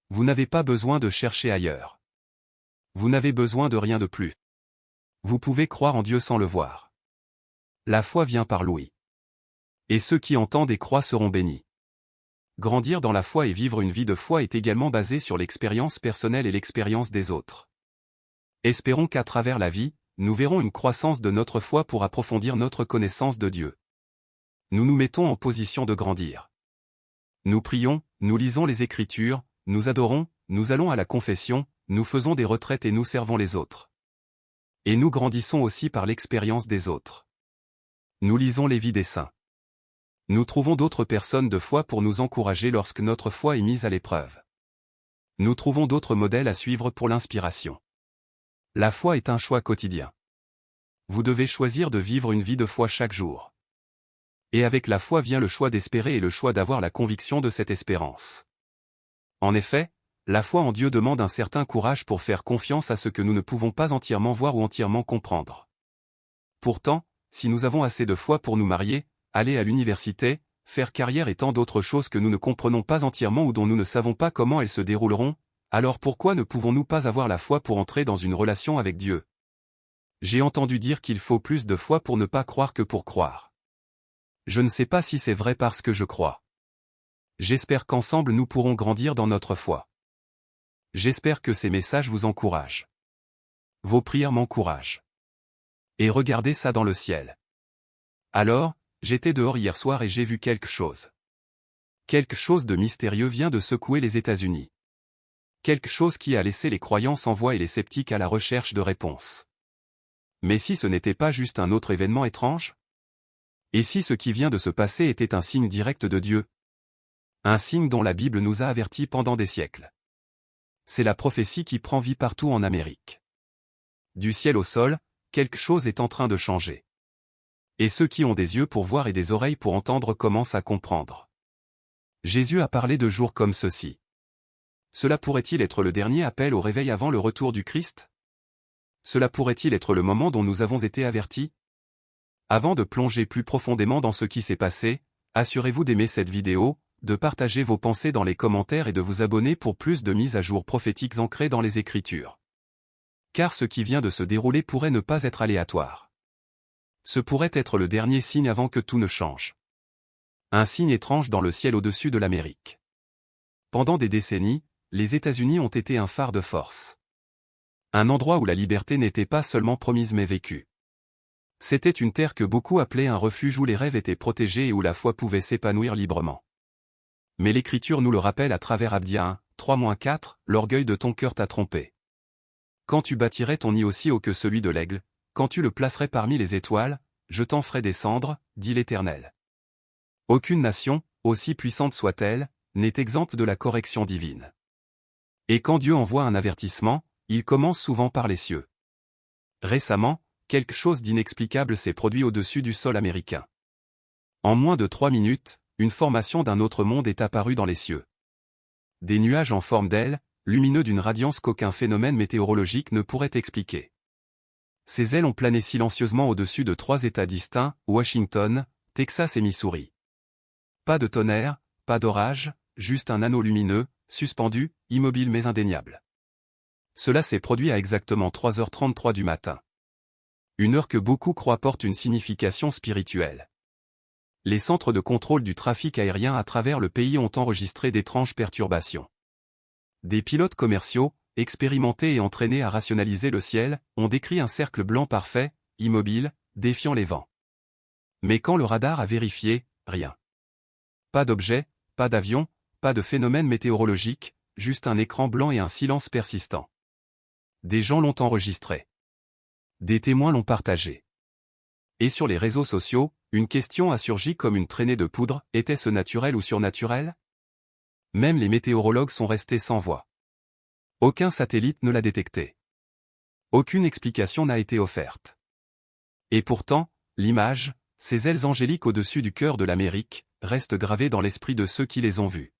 A: Vous n'avez pas besoin de chercher ailleurs. Vous n'avez besoin de rien de plus. Vous pouvez croire en Dieu sans le voir. La foi vient par l'ouïe. Et ceux qui entendent et croient seront bénis. Grandir dans la foi et vivre une vie de foi est également basé sur l'expérience personnelle et l'expérience des autres. Espérons qu'à travers la vie, nous verrons une croissance de notre foi pour approfondir notre connaissance de Dieu. Nous nous mettons en position de grandir. Nous prions, nous lisons les Écritures, nous adorons, nous allons à la confession, nous faisons des retraites et nous servons les autres. Et nous grandissons aussi par l'expérience des autres. Nous lisons les vies des saints. Nous trouvons d'autres personnes de foi pour nous encourager lorsque notre foi est mise à l'épreuve. Nous trouvons d'autres modèles à suivre pour l'inspiration. La foi est un choix quotidien. Vous devez choisir de vivre une vie de foi chaque jour. Et avec la foi vient le choix d'espérer et le choix d'avoir la conviction de cette espérance. En effet, la foi en Dieu demande un certain courage pour faire confiance à ce que nous ne pouvons pas entièrement voir ou entièrement comprendre. Pourtant, si nous avons assez de foi pour nous marier, aller à l'université, faire carrière et tant d'autres choses que nous ne comprenons pas entièrement ou dont nous ne savons pas comment elles se dérouleront, alors pourquoi ne pouvons-nous pas avoir la foi pour entrer dans une relation avec Dieu? J'ai entendu dire qu'il faut plus de foi pour ne pas croire que pour croire. Je ne sais pas si c'est vrai parce que je crois. J'espère qu'ensemble nous pourrons grandir dans notre foi. J'espère que ces messages vous encouragent. Vos prières m'encouragent. Et regardez ça dans le ciel. Alors, j'étais dehors hier soir et j'ai vu quelque chose. Quelque chose de mystérieux vient de secouer les États-Unis. Quelque chose qui a laissé les croyants sans voix et les sceptiques à la recherche de réponses. Mais si ce n'était pas juste un autre événement étrange? Et si ce qui vient de se passer était un signe direct de Dieu? Un signe dont la Bible nous a avertis pendant des siècles. C'est la prophétie qui prend vie partout en Amérique. Du ciel au sol, quelque chose est en train de changer. Et ceux qui ont des yeux pour voir et des oreilles pour entendre commencent à comprendre. Jésus a parlé de jours comme ceux-ci. Cela pourrait-il être le dernier appel au réveil avant le retour du Christ? Cela pourrait-il être le moment dont nous avons été avertis? Avant de plonger plus profondément dans ce qui s'est passé, assurez-vous d'aimer cette vidéo, de partager vos pensées dans les commentaires et de vous abonner pour plus de mises à jour prophétiques ancrées dans les Écritures. Car ce qui vient de se dérouler pourrait ne pas être aléatoire. Ce pourrait être le dernier signe avant que tout ne change. Un signe étrange dans le ciel au-dessus de l'Amérique. Pendant des décennies, les États-Unis ont été un phare de force. Un endroit où la liberté n'était pas seulement promise mais vécue. C'était une terre que beaucoup appelaient un refuge où les rêves étaient protégés et où la foi pouvait s'épanouir librement. Mais l'Écriture nous le rappelle à travers Abdia 1, 3-4, l'orgueil de ton cœur t'a trompé. Quand tu bâtirais ton nid aussi haut que celui de l'aigle, quand tu le placerais parmi les étoiles, je t'en ferai descendre, dit l'Éternel. Aucune nation, aussi puissante soit-elle, n'est exempte de la correction divine. Et quand Dieu envoie un avertissement, il commence souvent par les cieux. Récemment, quelque chose d'inexplicable s'est produit au-dessus du sol américain. En moins de 3 minutes, une formation d'un autre monde est apparue dans les cieux. Des nuages en forme d'ailes, lumineux d'une radiance qu'aucun phénomène météorologique ne pourrait expliquer. Ces ailes ont plané silencieusement au-dessus de 3 États distincts, Washington, Texas et Missouri. Pas de tonnerre, pas d'orage, juste un anneau lumineux, suspendu, immobile mais indéniable. Cela s'est produit à exactement 3h33 du matin. Une heure que beaucoup croient porte une signification spirituelle. Les centres de contrôle du trafic aérien à travers le pays ont enregistré d'étranges perturbations. Des pilotes commerciaux, expérimentés et entraînés à rationaliser le ciel, ont décrit un cercle blanc parfait, immobile, défiant les vents. Mais quand le radar a vérifié, rien. Pas d'objet, pas d'avion, pas de phénomène météorologique, juste un écran blanc et un silence persistant. Des gens l'ont enregistré. Des témoins l'ont partagé. Et sur les réseaux sociaux, une question a surgi comme une traînée de poudre, était-ce naturel ou surnaturel? Même les météorologues sont restés sans voix. Aucun satellite ne l'a détecté. Aucune explication n'a été offerte. Et pourtant, l'image, ces ailes angéliques au-dessus du cœur de l'Amérique, reste gravée dans l'esprit de ceux qui les ont vues.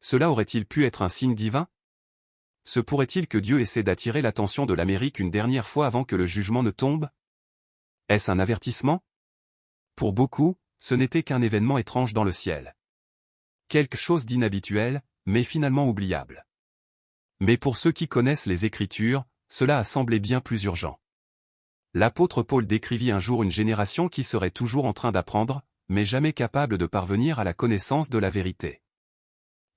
A: Cela aurait-il pu être un signe divin? Se pourrait-il que Dieu essaie d'attirer l'attention de l'Amérique une dernière fois avant que le jugement ne tombe? Est-ce un avertissement? Pour beaucoup, ce n'était qu'un événement étrange dans le ciel. Quelque chose d'inhabituel, mais finalement oubliable. Mais pour ceux qui connaissent les Écritures, cela a semblé bien plus urgent. L'apôtre Paul décrivit un jour une génération qui serait toujours en train d'apprendre, mais jamais capable de parvenir à la connaissance de la vérité.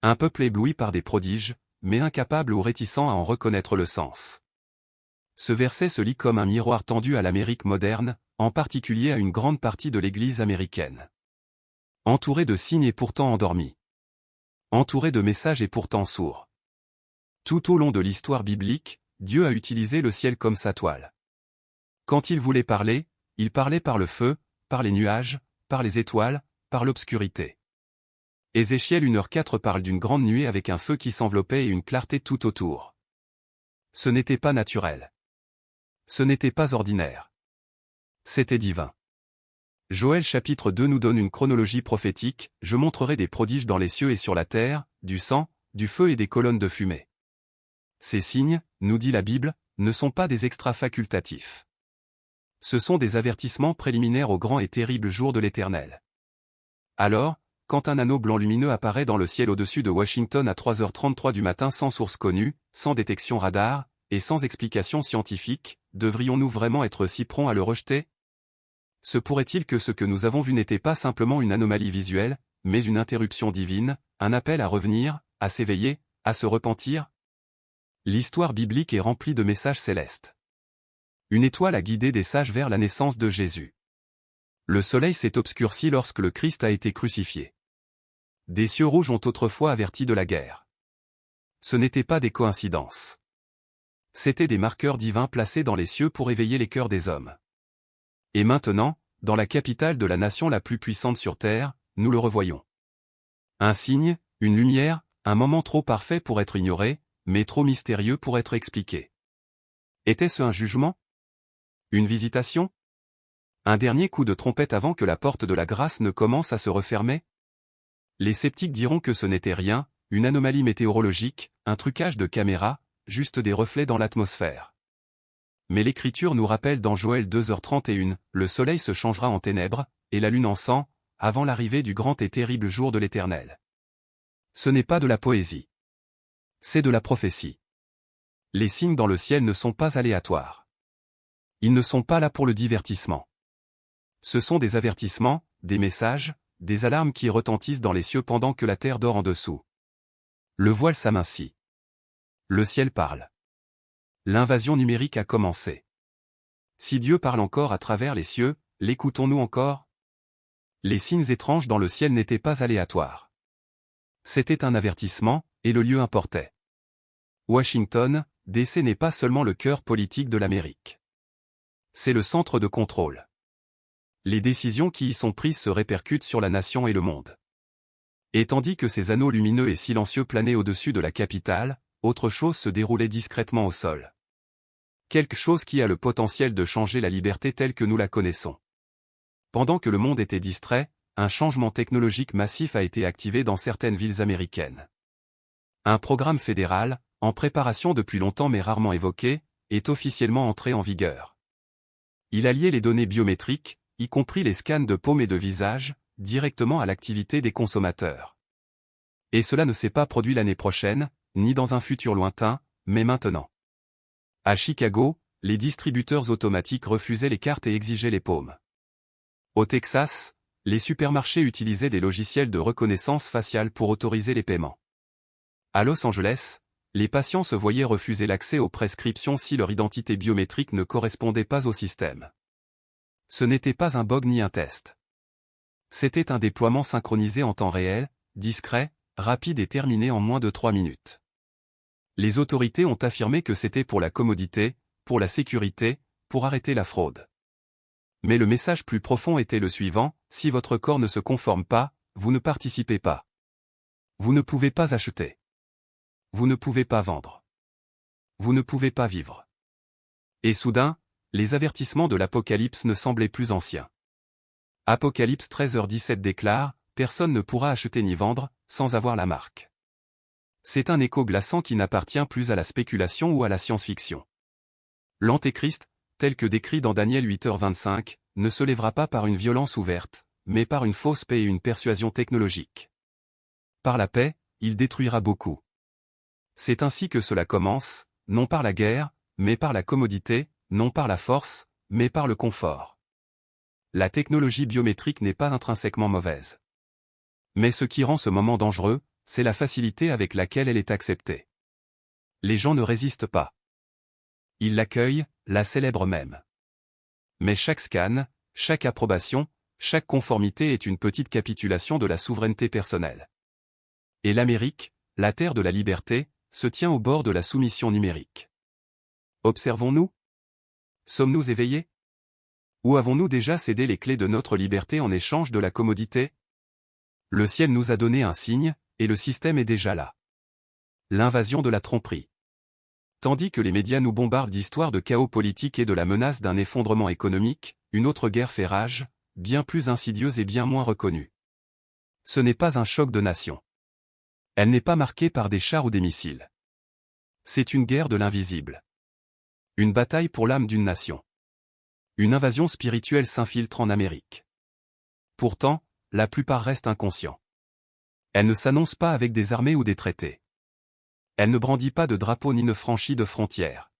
A: Un peuple ébloui par des prodiges, mais incapable ou réticent à en reconnaître le sens. Ce verset se lit comme un miroir tendu à l'Amérique moderne, en particulier à une grande partie de l'Église américaine. Entouré de signes et pourtant endormi. Entouré de messages et pourtant sourd. Tout au long de l'histoire biblique, Dieu a utilisé le ciel comme sa toile. Quand il voulait parler, il parlait par le feu, par les nuages, par les étoiles, par l'obscurité. Ézéchiel 1h4 parle d'une grande nuée avec un feu qui s'enveloppait et une clarté tout autour. Ce n'était pas naturel. Ce n'était pas ordinaire. C'était divin. Joël chapitre 2 nous donne une chronologie prophétique, je montrerai des prodiges dans les cieux et sur la terre, du sang, du feu et des colonnes de fumée. Ces signes, nous dit la Bible, ne sont pas des extras facultatifs. Ce sont des avertissements préliminaires au grand et terrible jour de l'Éternel. Alors, quand un anneau blanc lumineux apparaît dans le ciel au-dessus de Washington à 3h33 du matin sans source connue, sans détection radar, et sans explication scientifique, devrions-nous vraiment être si prompts à le rejeter? Se pourrait-il que ce que nous avons vu n'était pas simplement une anomalie visuelle, mais une interruption divine, un appel à revenir, à s'éveiller, à se repentir? L'histoire biblique est remplie de messages célestes. Une étoile a guidé des sages vers la naissance de Jésus. Le soleil s'est obscurci lorsque le Christ a été crucifié. Des cieux rouges ont autrefois averti de la guerre. Ce n'étaient pas des coïncidences. C'étaient des marqueurs divins placés dans les cieux pour éveiller les cœurs des hommes. Et maintenant, dans la capitale de la nation la plus puissante sur terre, nous le revoyons. Un signe, une lumière, un moment trop parfait pour être ignoré, mais trop mystérieux pour être expliqué. Était-ce un jugement? Une visitation? Un dernier coup de trompette avant que la porte de la grâce ne commence à se refermer? Les sceptiques diront que ce n'était rien, une anomalie météorologique, un trucage de caméra, juste des reflets dans l'atmosphère. Mais l'Écriture nous rappelle dans Joël 2h31, le soleil se changera en ténèbres, et la lune en sang, avant l'arrivée du grand et terrible jour de l'Éternel. Ce n'est pas de la poésie. C'est de la prophétie. Les signes dans le ciel ne sont pas aléatoires. Ils ne sont pas là pour le divertissement. Ce sont des avertissements, des messages, des alarmes qui retentissent dans les cieux pendant que la terre dort en dessous. Le voile s'amincit. Le ciel parle. L'invasion numérique a commencé. Si Dieu parle encore à travers les cieux, l'écoutons-nous encore? Les signes étranges dans le ciel n'étaient pas aléatoires. C'était un avertissement, et le lieu importait. Washington, D.C. n'est pas seulement le cœur politique de l'Amérique. C'est le centre de contrôle. Les décisions qui y sont prises se répercutent sur la nation et le monde. Et tandis que ces anneaux lumineux et silencieux planaient au-dessus de la capitale, autre chose se déroulait discrètement au sol. Quelque chose qui a le potentiel de changer la liberté telle que nous la connaissons. Pendant que le monde était distrait, un changement technologique massif a été activé dans certaines villes américaines. Un programme fédéral, en préparation depuis longtemps mais rarement évoqué, est officiellement entré en vigueur. Il alliait les données biométriques, y compris les scans de paume et de visage, directement à l'activité des consommateurs. Et cela ne s'est pas produit l'année prochaine, ni dans un futur lointain, mais maintenant. À Chicago, les distributeurs automatiques refusaient les cartes et exigeaient les paumes. Au Texas, les supermarchés utilisaient des logiciels de reconnaissance faciale pour autoriser les paiements. À Los Angeles, les patients se voyaient refuser l'accès aux prescriptions si leur identité biométrique ne correspondait pas au système. Ce n'était pas un bug ni un test. C'était un déploiement synchronisé en temps réel, discret, rapide et terminé en moins de 3 minutes. Les autorités ont affirmé que c'était pour la commodité, pour la sécurité, pour arrêter la fraude. Mais le message plus profond était le suivant, si votre corps ne se conforme pas, vous ne participez pas. Vous ne pouvez pas acheter. Vous ne pouvez pas vendre. Vous ne pouvez pas vivre. Et soudain, les avertissements de l'Apocalypse ne semblaient plus anciens. Apocalypse 13h17 déclare, personne ne pourra acheter ni vendre, sans avoir la marque. C'est un écho glaçant qui n'appartient plus à la spéculation ou à la science-fiction. L'Antéchrist, tel que décrit dans Daniel 8h25, ne se lèvera pas par une violence ouverte, mais par une fausse paix et une persuasion technologique. Par la paix, il détruira beaucoup. C'est ainsi que cela commence, non par la guerre, mais par la commodité, non par la force, mais par le confort. La technologie biométrique n'est pas intrinsèquement mauvaise. Mais ce qui rend ce moment dangereux, c'est la facilité avec laquelle elle est acceptée. Les gens ne résistent pas. Ils l'accueillent, la célèbrent même. Mais chaque scan, chaque approbation, chaque conformité est une petite capitulation de la souveraineté personnelle. Et l'Amérique, la terre de la liberté, se tient au bord de la soumission numérique. Observons-nous? Sommes-nous éveillés? Ou avons-nous déjà cédé les clés de notre liberté en échange de la commodité? Le ciel nous a donné un signe, et le système est déjà là. L'invasion de la tromperie. Tandis que les médias nous bombardent d'histoires de chaos politique et de la menace d'un effondrement économique, une autre guerre fait rage, bien plus insidieuse et bien moins reconnue. Ce n'est pas un choc de nations. Elle n'est pas marquée par des chars ou des missiles. C'est une guerre de l'invisible. Une bataille pour l'âme d'une nation. Une invasion spirituelle s'infiltre en Amérique. Pourtant, la plupart restent inconscients. Elle ne s'annonce pas avec des armées ou des traités. Elle ne brandit pas de drapeau ni ne franchit de frontières.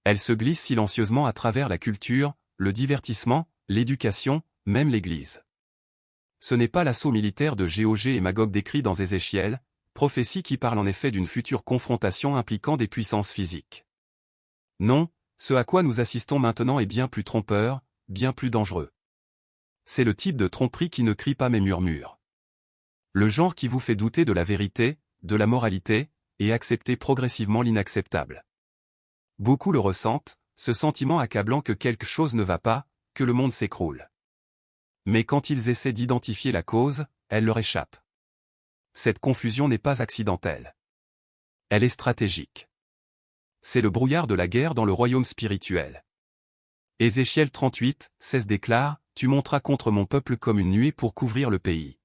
A: Elle se glisse silencieusement à travers la culture, le divertissement, l'éducation, même l'Église. Ce n'est pas l'assaut militaire de Gog et Magog décrit dans Ézéchiel, prophétie qui parle en effet d'une future confrontation impliquant des puissances physiques. Non, ce à quoi nous assistons maintenant est bien plus trompeur, bien plus dangereux. C'est le type de tromperie qui ne crie pas mais murmure. Le genre qui vous fait douter de la vérité, de la moralité, et accepter progressivement l'inacceptable. Beaucoup le ressentent, ce sentiment accablant que quelque chose ne va pas, que le monde s'écroule. Mais quand ils essaient d'identifier la cause, elle leur échappe. Cette confusion n'est pas accidentelle. Elle est stratégique. C'est le brouillard de la guerre dans le royaume spirituel. Ézéchiel 38, 16 déclare, « Tu monteras contre mon peuple comme une nuée pour couvrir le pays ».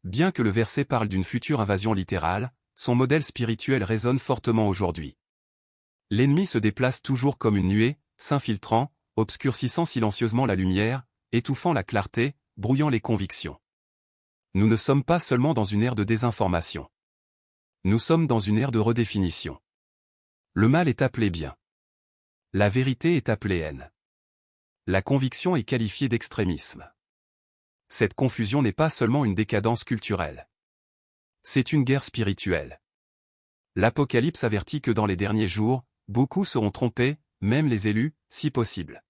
A: Bien que le verset parle d'une future invasion littérale, son modèle spirituel résonne fortement aujourd'hui. L'ennemi se déplace toujours comme une nuée, s'infiltrant, obscurcissant silencieusement la lumière, étouffant la clarté, brouillant les convictions. Nous ne sommes pas seulement dans une ère de désinformation. Nous sommes dans une ère de redéfinition. Le mal est appelé bien. La vérité est appelée haine. La conviction est qualifiée d'extrémisme. Cette confusion n'est pas seulement une décadence culturelle. C'est une guerre spirituelle. L'Apocalypse avertit que dans les derniers jours, beaucoup seront trompés, même les élus, si possible.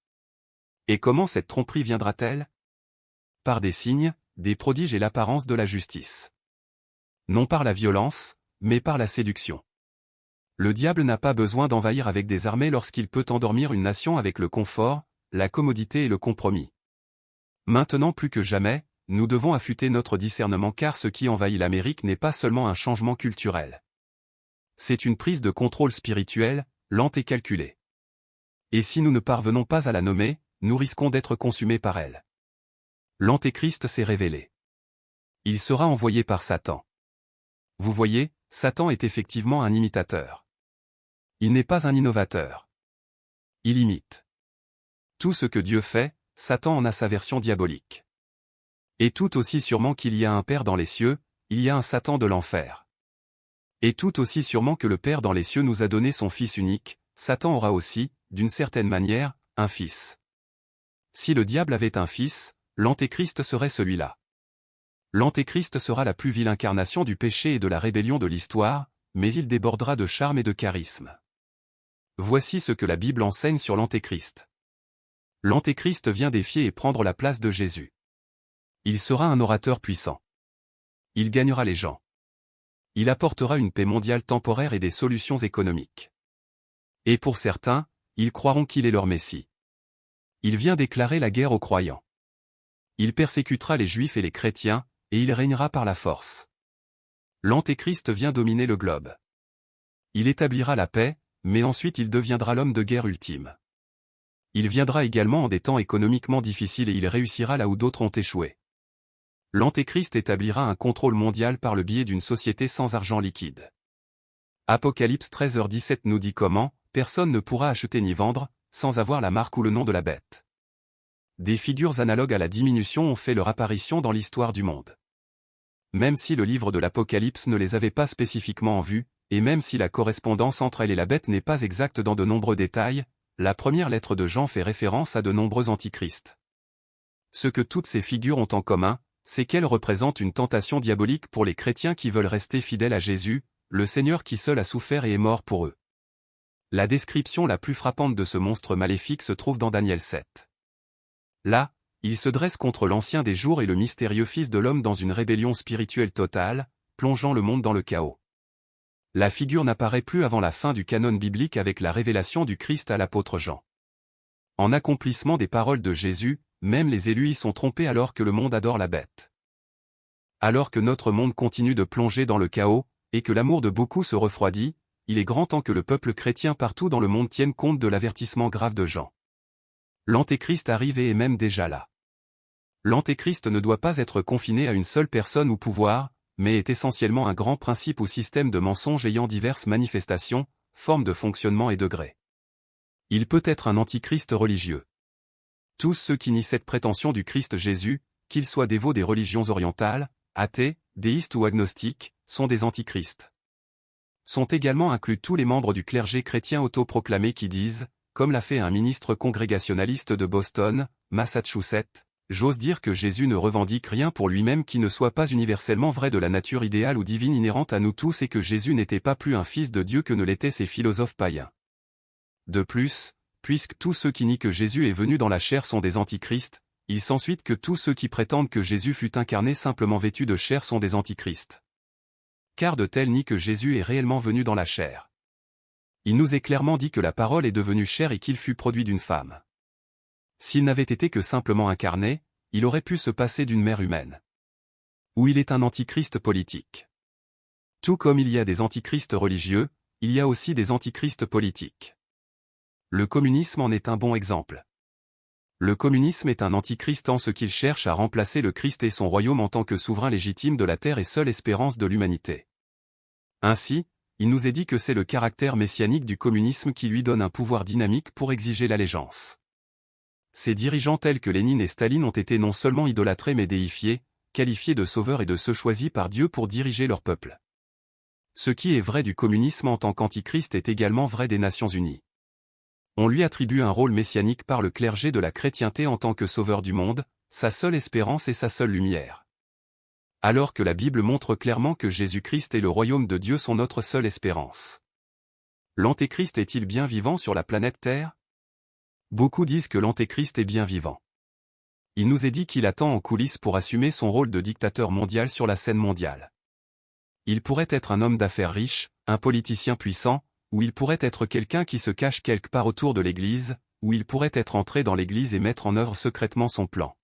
A: Et comment cette tromperie viendra-t-elle? Par des signes, des prodiges et l'apparence de la justice. Non par la violence, mais par la séduction. Le diable n'a pas besoin d'envahir avec des armées lorsqu'il peut endormir une nation avec le confort, la commodité et le compromis. Maintenant plus que jamais, nous devons affûter notre discernement car ce qui envahit l'Amérique n'est pas seulement un changement culturel. C'est une prise de contrôle spirituel, lente et calculée. Et si nous ne parvenons pas à la nommer, nous risquons d'être consumés par elle. L'Antéchrist s'est révélé. Il sera envoyé par Satan. Vous voyez, Satan est effectivement un imitateur. Il n'est pas un innovateur. Il imite. Tout ce que Dieu fait, Satan en a sa version diabolique. Et tout aussi sûrement qu'il y a un Père dans les cieux, il y a un Satan de l'enfer. Et tout aussi sûrement que le Père dans les cieux nous a donné son Fils unique, Satan aura aussi, d'une certaine manière, un fils. Si le diable avait un fils, l'Antéchrist serait celui-là. L'Antéchrist sera la plus vile incarnation du péché et de la rébellion de l'histoire, mais il débordera de charme et de charisme. Voici ce que la Bible enseigne sur l'Antéchrist. L'Antéchrist vient défier et prendre la place de Jésus. Il sera un orateur puissant. Il gagnera les gens. Il apportera une paix mondiale temporaire et des solutions économiques. Et pour certains, ils croiront qu'il est leur Messie. Il vient déclarer la guerre aux croyants. Il persécutera les Juifs et les chrétiens, et il régnera par la force. L'Antéchrist vient dominer le globe. Il établira la paix, mais ensuite il deviendra l'homme de guerre ultime. Il viendra également en des temps économiquement difficiles et il réussira là où d'autres ont échoué. L'Antéchrist établira un contrôle mondial par le biais d'une société sans argent liquide. Apocalypse 13h17 nous dit comment, personne ne pourra acheter ni vendre, sans avoir la marque ou le nom de la bête. Des figures analogues à la diminution ont fait leur apparition dans l'histoire du monde. Même si le livre de l'Apocalypse ne les avait pas spécifiquement en vue, et même si la correspondance entre elle et la bête n'est pas exacte dans de nombreux détails, la première lettre de Jean fait référence à de nombreux antichrists. Ce que toutes ces figures ont en commun, c'est qu'elles représentent une tentation diabolique pour les chrétiens qui veulent rester fidèles à Jésus, le Seigneur qui seul a souffert et est mort pour eux. La description la plus frappante de ce monstre maléfique se trouve dans Daniel 7. Là, il se dresse contre l'Ancien des jours et le mystérieux Fils de l'homme dans une rébellion spirituelle totale, plongeant le monde dans le chaos. La figure n'apparaît plus avant la fin du canon biblique avec la révélation du Christ à l'apôtre Jean. En accomplissement des paroles de Jésus, même les élus y sont trompés alors que le monde adore la bête. Alors que notre monde continue de plonger dans le chaos, et que l'amour de beaucoup se refroidit, il est grand temps que le peuple chrétien partout dans le monde tienne compte de l'avertissement grave de Jean. L'Antéchrist arrive et est même déjà là. L'Antéchrist ne doit pas être confiné à une seule personne ou pouvoir, mais est essentiellement un grand principe ou système de mensonges ayant diverses manifestations, formes de fonctionnement et degrés. Il peut être un antichrist religieux. Tous ceux qui nient cette prétention du Christ Jésus, qu'ils soient dévots des religions orientales, athées, déistes ou agnostiques, sont des antichrists. Sont également inclus tous les membres du clergé chrétien autoproclamé qui disent, comme l'a fait un ministre congrégationaliste de Boston, Massachusetts, « J'ose dire que Jésus ne revendique rien pour lui-même qui ne soit pas universellement vrai de la nature idéale ou divine inhérente à nous tous et que Jésus n'était pas plus un fils de Dieu que ne l'étaient ces philosophes païens. » De plus, puisque tous ceux qui nient que Jésus est venu dans la chair sont des antichrists, il s'ensuit que tous ceux qui prétendent que Jésus fut incarné simplement vêtu de chair sont des antichrists. Car de tels nient que Jésus est réellement venu dans la chair. Il nous est clairement dit que la parole est devenue chair et qu'il fut produit d'une femme. S'il n'avait été que simplement incarné, il aurait pu se passer d'une mère humaine. Ou il est un antichrist politique. Tout comme il y a des antichrists religieux, il y a aussi des antichrists politiques. Le communisme en est un bon exemple. Le communisme est un antichrist en ce qu'il cherche à remplacer le Christ et son royaume en tant que souverain légitime de la terre et seule espérance de l'humanité. Ainsi, il nous est dit que c'est le caractère messianique du communisme qui lui donne un pouvoir dynamique pour exiger l'allégeance. Ces dirigeants tels que Lénine et Staline ont été non seulement idolâtrés mais déifiés, qualifiés de sauveurs et de ceux choisis par Dieu pour diriger leur peuple. Ce qui est vrai du communisme en tant qu'antichrist est également vrai des Nations Unies. On lui attribue un rôle messianique par le clergé de la chrétienté en tant que sauveur du monde, sa seule espérance et sa seule lumière. Alors que la Bible montre clairement que Jésus-Christ et le royaume de Dieu sont notre seule espérance. L'Antéchrist est-il bien vivant sur la planète Terre? Beaucoup disent que l'Antéchrist est bien vivant. Il nous est dit qu'il attend en coulisses pour assumer son rôle de dictateur mondial sur la scène mondiale. Il pourrait être un homme d'affaires riche, un politicien puissant, ou il pourrait être quelqu'un qui se cache quelque part autour de l'Église, ou il pourrait être entré dans l'Église et mettre en œuvre secrètement son plan.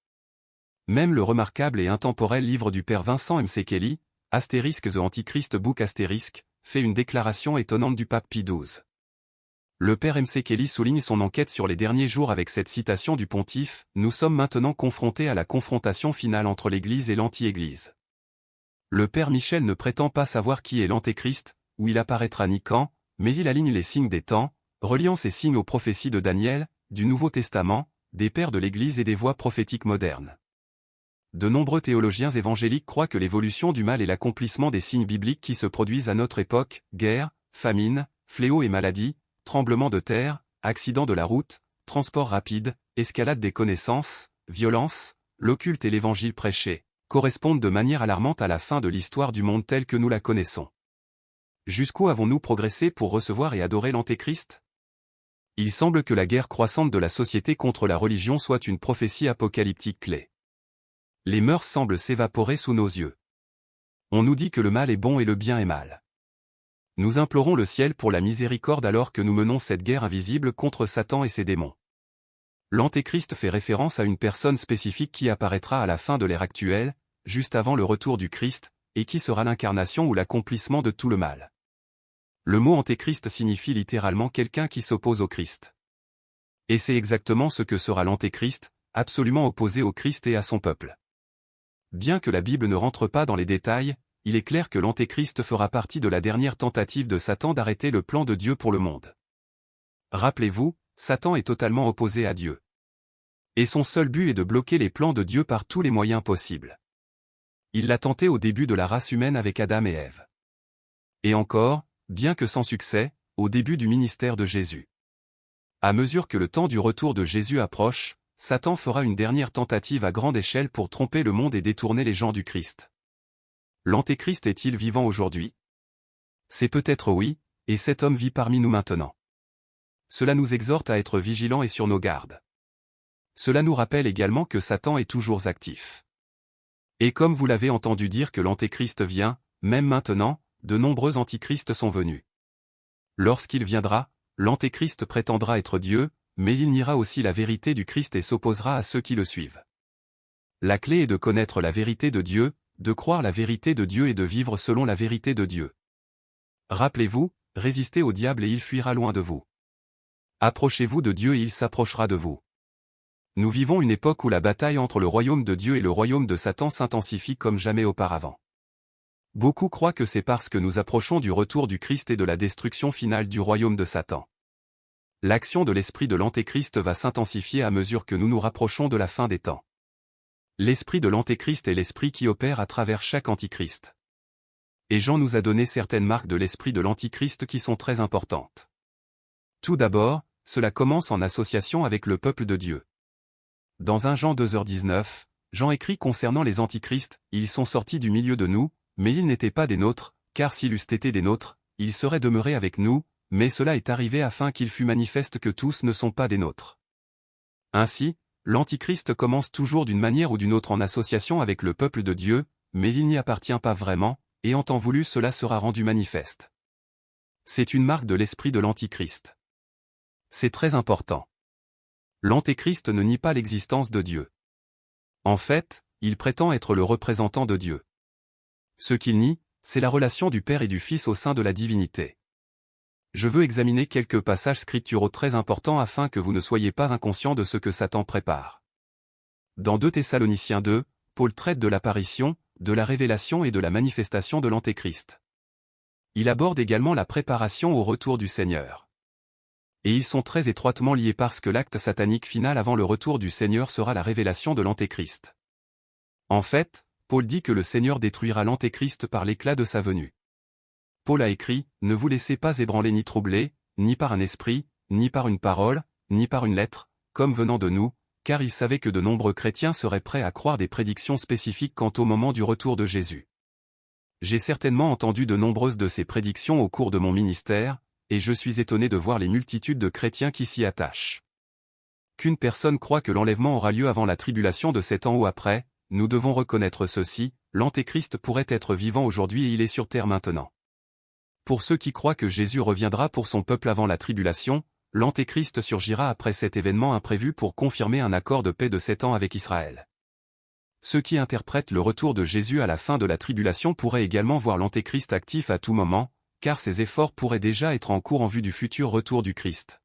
A: Même le remarquable et intemporel livre du père Vincent M. Kelly, *The Antichrist Book*, fait une déclaration étonnante du pape Pie XII. Le père M. C. Kelly souligne son enquête sur les derniers jours avec cette citation du pontife: « Nous sommes maintenant confrontés à la confrontation finale entre l'Église et l'anti-Église. » Le père Michel ne prétend pas savoir qui est l'Antéchrist, où il apparaîtra ni quand, mais il aligne les signes des temps, reliant ces signes aux prophéties de Daniel, du Nouveau Testament, des pères de l'Église et des voies prophétiques modernes. De nombreux théologiens évangéliques croient que l'évolution du mal est l'accomplissement des signes bibliques qui se produisent à notre époque: guerre, famine, fléaux et maladies, tremblements de terre, accidents de la route, transport rapide, escalade des connaissances, violence, l'occulte et l'évangile prêché, correspondent de manière alarmante à la fin de l'histoire du monde telle que nous la connaissons. Jusqu'où avons-nous progressé pour recevoir et adorer l'Antéchrist? Il semble que la guerre croissante de la société contre la religion soit une prophétie apocalyptique clé. Les mœurs semblent s'évaporer sous nos yeux. On nous dit que le mal est bon et le bien est mal. Nous implorons le ciel pour la miséricorde alors que nous menons cette guerre invisible contre Satan et ses démons. L'Antéchrist fait référence à une personne spécifique qui apparaîtra à la fin de l'ère actuelle, juste avant le retour du Christ, et qui sera l'incarnation ou l'accomplissement de tout le mal. Le mot Antéchrist signifie littéralement quelqu'un qui s'oppose au Christ. Et c'est exactement ce que sera l'Antéchrist, absolument opposé au Christ et à son peuple. Bien que la Bible ne rentre pas dans les détails, il est clair que l'Antéchrist fera partie de la dernière tentative de Satan d'arrêter le plan de Dieu pour le monde. Rappelez-vous, Satan est totalement opposé à Dieu. Et son seul but est de bloquer les plans de Dieu par tous les moyens possibles. Il l'a tenté au début de la race humaine avec Adam et Ève. Et encore, bien que sans succès, au début du ministère de Jésus. À mesure que le temps du retour de Jésus approche, Satan fera une dernière tentative à grande échelle pour tromper le monde et détourner les gens du Christ. L'Antéchrist est-il vivant aujourd'hui? C'est peut-être oui, et cet homme vit parmi nous maintenant. Cela nous exhorte à être vigilants et sur nos gardes. Cela nous rappelle également que Satan est toujours actif. Et comme vous l'avez entendu dire que l'Antéchrist vient, même maintenant, de nombreux antichrists sont venus. Lorsqu'il viendra, l'Antéchrist prétendra être Dieu, mais il niera aussi la vérité du Christ et s'opposera à ceux qui le suivent. La clé est de connaître la vérité de Dieu, de croire la vérité de Dieu et de vivre selon la vérité de Dieu. Rappelez-vous, résistez au diable et il fuira loin de vous. Approchez-vous de Dieu et il s'approchera de vous. Nous vivons une époque où la bataille entre le royaume de Dieu et le royaume de Satan s'intensifie comme jamais auparavant. Beaucoup croient que c'est parce que nous approchons du retour du Christ et de la destruction finale du royaume de Satan. L'action de l'esprit de l'Antéchrist va s'intensifier à mesure que nous nous rapprochons de la fin des temps. L'esprit de l'Antéchrist est l'esprit qui opère à travers chaque antichrist. Et Jean nous a donné certaines marques de l'esprit de l'Antichrist qui sont très importantes. Tout d'abord, cela commence en association avec le peuple de Dieu. Dans 1 Jean 2h19, Jean écrit concernant les antichrists: « Ils sont sortis du milieu de nous, mais ils n'étaient pas des nôtres, car s'ils eussent été des nôtres, ils seraient demeurés avec nous, mais cela est arrivé afin qu'il fût manifeste que tous ne sont pas des nôtres. » Ainsi, l'Antichrist commence toujours d'une manière ou d'une autre en association avec le peuple de Dieu, mais il n'y appartient pas vraiment, et en temps voulu cela sera rendu manifeste. C'est une marque de l'esprit de l'Antichrist. C'est très important. L'Antéchrist ne nie pas l'existence de Dieu. En fait, il prétend être le représentant de Dieu. Ce qu'il nie, c'est la relation du Père et du Fils au sein de la divinité. Je veux examiner quelques passages scripturaux très importants afin que vous ne soyez pas inconscients de ce que Satan prépare. Dans 2 Thessaloniciens 2, Paul traite de l'apparition, de la révélation et de la manifestation de l'Antéchrist. Il aborde également la préparation au retour du Seigneur. Et ils sont très étroitement liés parce que l'acte satanique final avant le retour du Seigneur sera la révélation de l'Antéchrist. En fait, Paul dit que le Seigneur détruira l'Antéchrist par l'éclat de sa venue. Paul a écrit: « Ne vous laissez pas ébranler ni troubler, ni par un esprit, ni par une parole, ni par une lettre, comme venant de nous, car il savait que de nombreux chrétiens seraient prêts à croire des prédictions spécifiques quant au moment du retour de Jésus. J'ai certainement entendu de nombreuses de ces prédictions au cours de mon ministère, et je suis étonné de voir les multitudes de chrétiens qui s'y attachent. Qu'une personne croit que l'enlèvement aura lieu avant la tribulation de 7 ans ou après, nous devons reconnaître ceci: l'Antéchrist pourrait être vivant aujourd'hui et il est sur terre maintenant. Pour ceux qui croient que Jésus reviendra pour son peuple avant la tribulation, l'Antéchrist surgira après cet événement imprévu pour confirmer un accord de paix de 7 ans avec Israël. Ceux qui interprètent le retour de Jésus à la fin de la tribulation pourraient également voir l'Antéchrist actif à tout moment, car ces efforts pourraient déjà être en cours en vue du futur retour du Christ.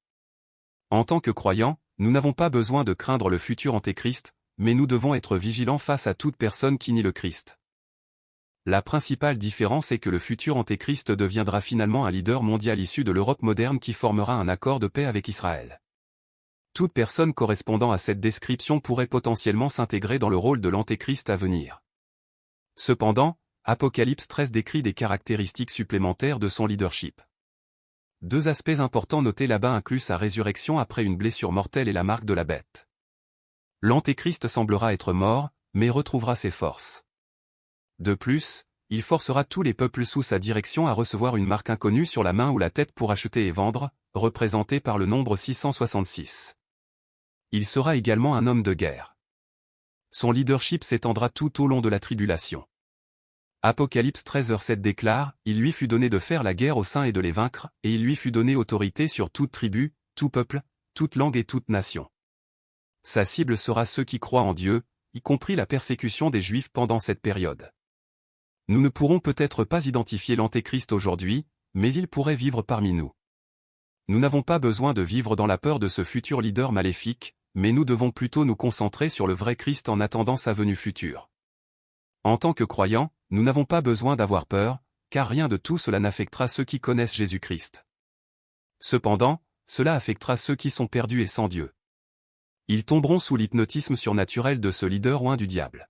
A: En tant que croyants, nous n'avons pas besoin de craindre le futur antéchrist, mais nous devons être vigilants face à toute personne qui nie le Christ. La principale différence est que le futur antéchrist deviendra finalement un leader mondial issu de l'Europe moderne qui formera un accord de paix avec Israël. Toute personne correspondant à cette description pourrait potentiellement s'intégrer dans le rôle de l'antéchrist à venir. Cependant, Apocalypse 13 décrit des caractéristiques supplémentaires de son leadership. Deux aspects importants notés là-bas incluent sa résurrection après une blessure mortelle et la marque de la bête. L'antéchrist semblera être mort, mais retrouvera ses forces. De plus, il forcera tous les peuples sous sa direction à recevoir une marque inconnue sur la main ou la tête pour acheter et vendre, représentée par le nombre 666. Il sera également un homme de guerre. Son leadership s'étendra tout au long de la tribulation. Apocalypse 13:7 déclare, « Il lui fut donné de faire la guerre aux saints et de les vaincre, et il lui fut donné autorité sur toute tribu, tout peuple, toute langue et toute nation. » Sa cible sera ceux qui croient en Dieu, y compris la persécution des Juifs pendant cette période. Nous ne pourrons peut-être pas identifier l'Antéchrist aujourd'hui, mais il pourrait vivre parmi nous. Nous n'avons pas besoin de vivre dans la peur de ce futur leader maléfique, mais nous devons plutôt nous concentrer sur le vrai Christ en attendant sa venue future. En tant que croyants, nous n'avons pas besoin d'avoir peur, car rien de tout cela n'affectera ceux qui connaissent Jésus-Christ. Cependant, cela affectera ceux qui sont perdus et sans Dieu. Ils tomberont sous l'hypnotisme surnaturel de ce leader oint du diable.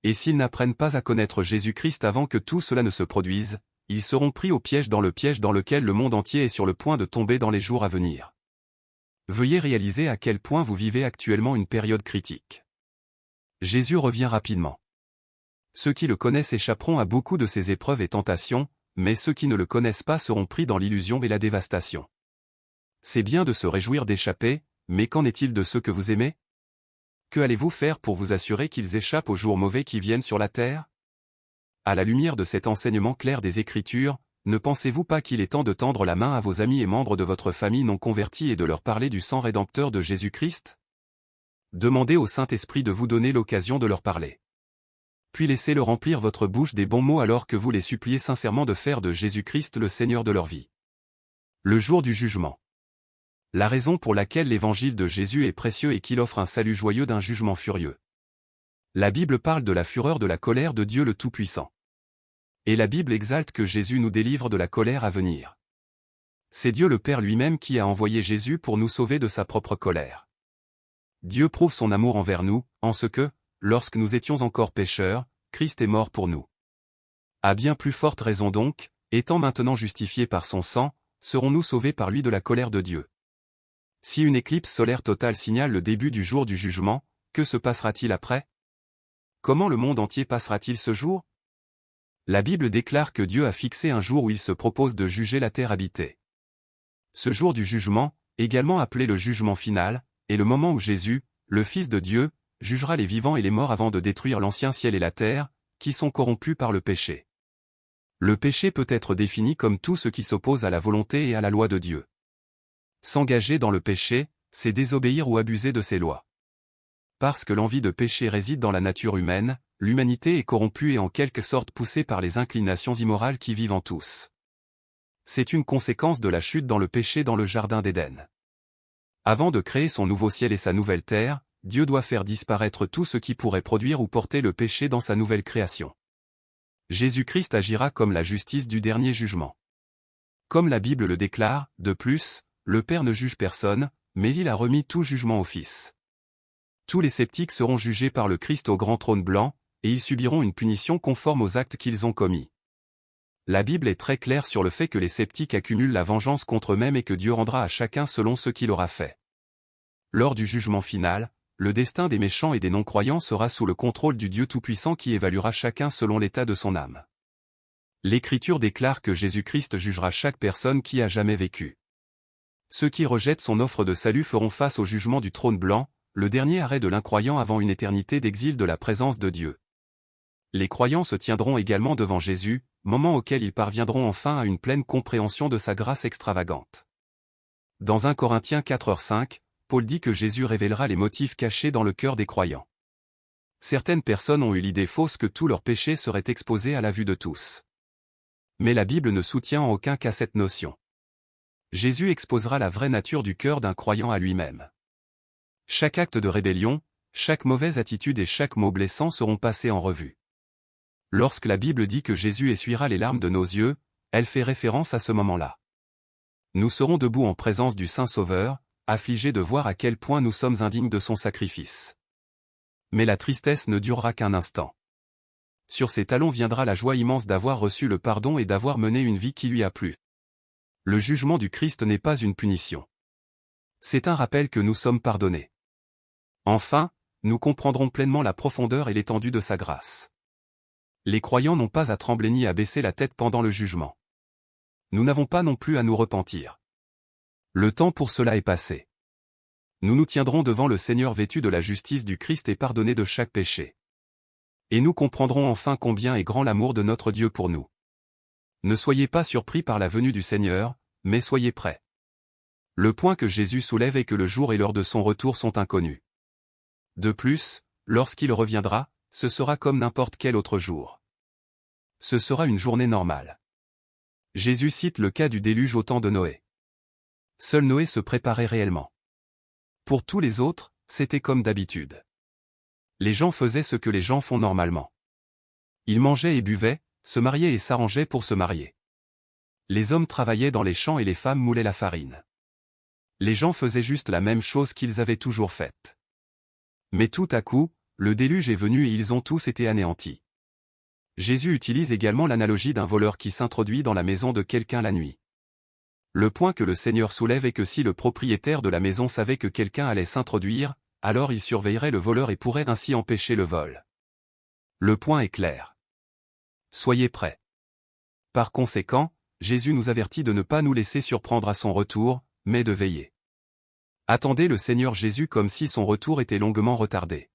A: Et s'ils n'apprennent pas à connaître Jésus-Christ avant que tout cela ne se produise, ils seront pris au piège dans lequel le monde entier est sur le point de tomber dans les jours à venir. Veuillez réaliser à quel point vous vivez actuellement une période critique. Jésus revient rapidement. Ceux qui le connaissent échapperont à beaucoup de ces épreuves et tentations, mais ceux qui ne le connaissent pas seront pris dans l'illusion et la dévastation. C'est bien de se réjouir d'échapper, mais qu'en est-il de ceux que vous aimez? Que allez-vous faire pour vous assurer qu'ils échappent aux jours mauvais qui viennent sur la terre? À la lumière de cet enseignement clair des Écritures, ne pensez-vous pas qu'il est temps de tendre la main à vos amis et membres de votre famille non convertis et de leur parler du sang rédempteur de Jésus-Christ? Demandez au Saint-Esprit de vous donner l'occasion de leur parler. Puis laissez-le remplir votre bouche des bons mots alors que vous les suppliez sincèrement de faire de Jésus-Christ le Seigneur de leur vie. Le jour du jugement. La raison pour laquelle l'évangile de Jésus est précieux est qu'il offre un salut joyeux d'un jugement furieux. La Bible parle de la fureur de la colère de Dieu le Tout-Puissant. Et la Bible exalte que Jésus nous délivre de la colère à venir. C'est Dieu le Père lui-même qui a envoyé Jésus pour nous sauver de sa propre colère. Dieu prouve son amour envers nous, en ce que, lorsque nous étions encore pécheurs, Christ est mort pour nous. À bien plus forte raison donc, étant maintenant justifiés par son sang, serons-nous sauvés par lui de la colère de Dieu. Si une éclipse solaire totale signale le début du jour du jugement, que se passera-t-il après? Comment le monde entier passera-t-il ce jour? La Bible déclare que Dieu a fixé un jour où il se propose de juger la terre habitée. Ce jour du jugement, également appelé le jugement final, est le moment où Jésus, le Fils de Dieu, jugera les vivants et les morts avant de détruire l'ancien ciel et la terre, qui sont corrompus par le péché. Le péché peut être défini comme tout ce qui s'oppose à la volonté et à la loi de Dieu. S'engager dans le péché, c'est désobéir ou abuser de ses lois. Parce que l'envie de péché réside dans la nature humaine, l'humanité est corrompue et en quelque sorte poussée par les inclinations immorales qui vivent en tous. C'est une conséquence de la chute dans le péché dans le jardin d'Éden. Avant de créer son nouveau ciel et sa nouvelle terre, Dieu doit faire disparaître tout ce qui pourrait produire ou porter le péché dans sa nouvelle création. Jésus-Christ agira comme la justice du dernier jugement. Comme la Bible le déclare, de plus, le Père ne juge personne, mais il a remis tout jugement au Fils. Tous les sceptiques seront jugés par le Christ au grand trône blanc, et ils subiront une punition conforme aux actes qu'ils ont commis. La Bible est très claire sur le fait que les sceptiques accumulent la vengeance contre eux-mêmes et que Dieu rendra à chacun selon ce qu'il aura fait. Lors du jugement final, le destin des méchants et des non-croyants sera sous le contrôle du Dieu Tout-Puissant qui évaluera chacun selon l'état de son âme. L'Écriture déclare que Jésus-Christ jugera chaque personne qui a jamais vécu. Ceux qui rejettent son offre de salut feront face au jugement du trône blanc, le dernier arrêt de l'incroyant avant une éternité d'exil de la présence de Dieu. Les croyants se tiendront également devant Jésus, moment auquel ils parviendront enfin à une pleine compréhension de sa grâce extravagante. Dans 1 Corinthiens 4:5, Paul dit que Jésus révélera les motifs cachés dans le cœur des croyants. Certaines personnes ont eu l'idée fausse que tous leurs péchés seraient exposés à la vue de tous. Mais la Bible ne soutient en aucun cas cette notion. Jésus exposera la vraie nature du cœur d'un croyant à lui-même. Chaque acte de rébellion, chaque mauvaise attitude et chaque mot blessant seront passés en revue. Lorsque la Bible dit que Jésus essuiera les larmes de nos yeux, elle fait référence à ce moment-là. Nous serons debout en présence du Saint Sauveur, affligés de voir à quel point nous sommes indignes de son sacrifice. Mais la tristesse ne durera qu'un instant. Sur ses talons viendra la joie immense d'avoir reçu le pardon et d'avoir mené une vie qui lui a plu. Le jugement du Christ n'est pas une punition. C'est un rappel que nous sommes pardonnés. Enfin, nous comprendrons pleinement la profondeur et l'étendue de sa grâce. Les croyants n'ont pas à trembler ni à baisser la tête pendant le jugement. Nous n'avons pas non plus à nous repentir. Le temps pour cela est passé. Nous nous tiendrons devant le Seigneur vêtus de la justice du Christ et pardonnés de chaque péché. Et nous comprendrons enfin combien est grand l'amour de notre Dieu pour nous. Ne soyez pas surpris par la venue du Seigneur, mais soyez prêts. Le point que Jésus soulève est que le jour et l'heure de son retour sont inconnus. De plus, lorsqu'il reviendra, ce sera comme n'importe quel autre jour. Ce sera une journée normale. Jésus cite le cas du déluge au temps de Noé. Seul Noé se préparait réellement. Pour tous les autres, c'était comme d'habitude. Les gens faisaient ce que les gens font normalement. Ils mangeaient et buvaient, se mariaient et s'arrangeaient pour se marier. Les hommes travaillaient dans les champs et les femmes moulaient la farine. Les gens faisaient juste la même chose qu'ils avaient toujours faite. Mais tout à coup, le déluge est venu et ils ont tous été anéantis. Jésus utilise également l'analogie d'un voleur qui s'introduit dans la maison de quelqu'un la nuit. Le point que le Seigneur soulève est que si le propriétaire de la maison savait que quelqu'un allait s'introduire, alors il surveillerait le voleur et pourrait ainsi empêcher le vol. Le point est clair. Soyez prêts. Par conséquent, Jésus nous avertit de ne pas nous laisser surprendre à son retour, mais de veiller. Attendez le Seigneur Jésus comme si son retour était longuement retardé.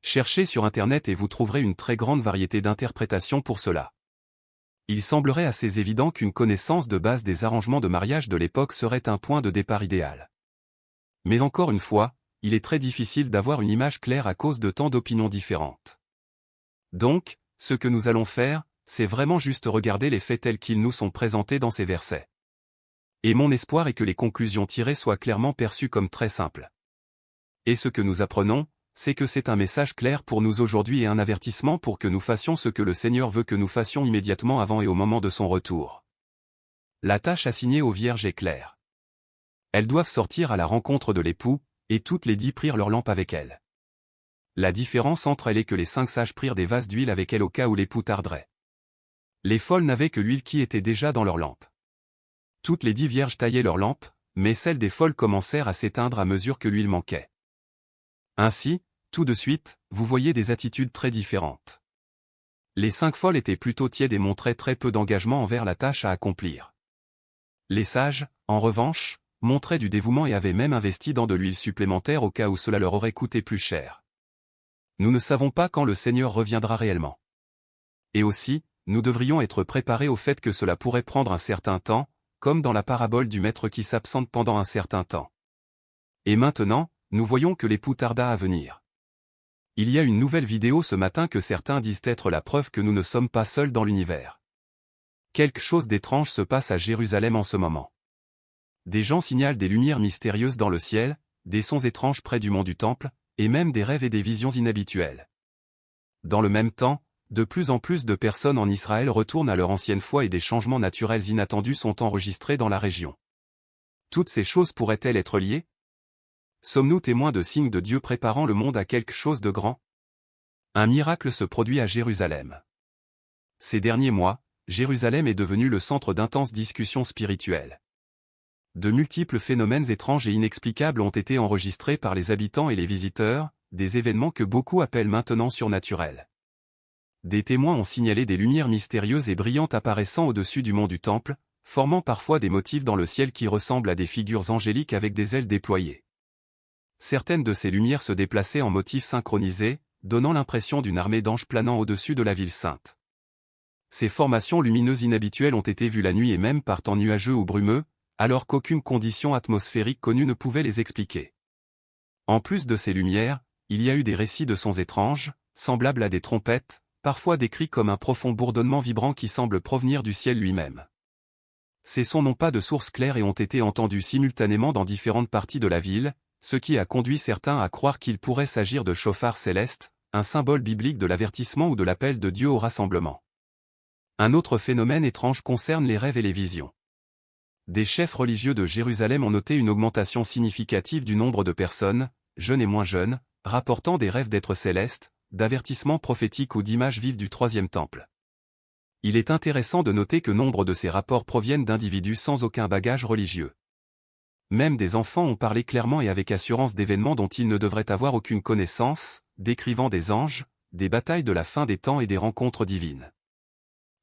A: Cherchez sur Internet et vous trouverez une très grande variété d'interprétations pour cela. Il semblerait assez évident qu'une connaissance de base des arrangements de mariage de l'époque serait un point de départ idéal. Mais encore une fois, il est très difficile d'avoir une image claire à cause de tant d'opinions différentes. Donc, ce que nous allons faire, c'est vraiment juste regarder les faits tels qu'ils nous sont présentés dans ces versets. Et mon espoir est que les conclusions tirées soient clairement perçues comme très simples. Et ce que nous apprenons, c'est que c'est un message clair pour nous aujourd'hui et un avertissement pour que nous fassions ce que le Seigneur veut que nous fassions immédiatement avant et au moment de son retour. La tâche assignée aux vierges est claire. Elles doivent sortir à la rencontre de l'époux, et toutes les 10 prirent leur lampe avec elles. La différence entre elles est que les 5 sages prirent des vases d'huile avec elles au cas où l'époux tarderait. Les folles n'avaient que l'huile qui était déjà dans leur lampe. Toutes les 10 vierges taillaient leur lampe, mais celles des folles commencèrent à s'éteindre à mesure que l'huile manquait. Ainsi, tout de suite, vous voyez des attitudes très différentes. Les 5 folles étaient plutôt tièdes et montraient très peu d'engagement envers la tâche à accomplir. Les sages, en revanche, montraient du dévouement et avaient même investi dans de l'huile supplémentaire au cas où cela leur aurait coûté plus cher. Nous ne savons pas quand le Seigneur reviendra réellement. Et aussi, nous devrions être préparés au fait que cela pourrait prendre un certain temps, comme dans la parabole du maître qui s'absente pendant un certain temps. Et maintenant, nous voyons que l'époux tarda à venir. Il y a une nouvelle vidéo ce matin que certains disent être la preuve que nous ne sommes pas seuls dans l'univers. Quelque chose d'étrange se passe à Jérusalem en ce moment. Des gens signalent des lumières mystérieuses dans le ciel, des sons étranges près du mont du Temple, et même des rêves et des visions inhabituelles. Dans le même temps, de plus en plus de personnes en Israël retournent à leur ancienne foi et des changements naturels inattendus sont enregistrés dans la région. Toutes ces choses pourraient-elles être liées? Sommes-nous témoins de signes de Dieu préparant le monde à quelque chose de grand? Un miracle se produit à Jérusalem. Ces derniers mois, Jérusalem est devenue le centre d'intenses discussions spirituelles. De multiples phénomènes étranges et inexplicables ont été enregistrés par les habitants et les visiteurs, des événements que beaucoup appellent maintenant surnaturels. Des témoins ont signalé des lumières mystérieuses et brillantes apparaissant au-dessus du mont du Temple, formant parfois des motifs dans le ciel qui ressemblent à des figures angéliques avec des ailes déployées. Certaines de ces lumières se déplaçaient en motifs synchronisés, donnant l'impression d'une armée d'anges planant au-dessus de la ville sainte. Ces formations lumineuses inhabituelles ont été vues la nuit et même par temps nuageux ou brumeux, alors qu'aucune condition atmosphérique connue ne pouvait les expliquer. En plus de ces lumières, il y a eu des récits de sons étranges, semblables à des trompettes, parfois décrit comme un profond bourdonnement vibrant qui semble provenir du ciel lui-même. Ces sons n'ont pas de source claire et ont été entendus simultanément dans différentes parties de la ville, ce qui a conduit certains à croire qu'il pourrait s'agir de chauffards célestes, un symbole biblique de l'avertissement ou de l'appel de Dieu au rassemblement. Un autre phénomène étrange concerne les rêves et les visions. Des chefs religieux de Jérusalem ont noté une augmentation significative du nombre de personnes, jeunes et moins jeunes, rapportant des rêves d'êtres célestes, d'avertissements prophétiques ou d'images vives du troisième temple. Il est intéressant de noter que nombre de ces rapports proviennent d'individus sans aucun bagage religieux. Même des enfants ont parlé clairement et avec assurance d'événements dont ils ne devraient avoir aucune connaissance, décrivant des anges, des batailles de la fin des temps et des rencontres divines.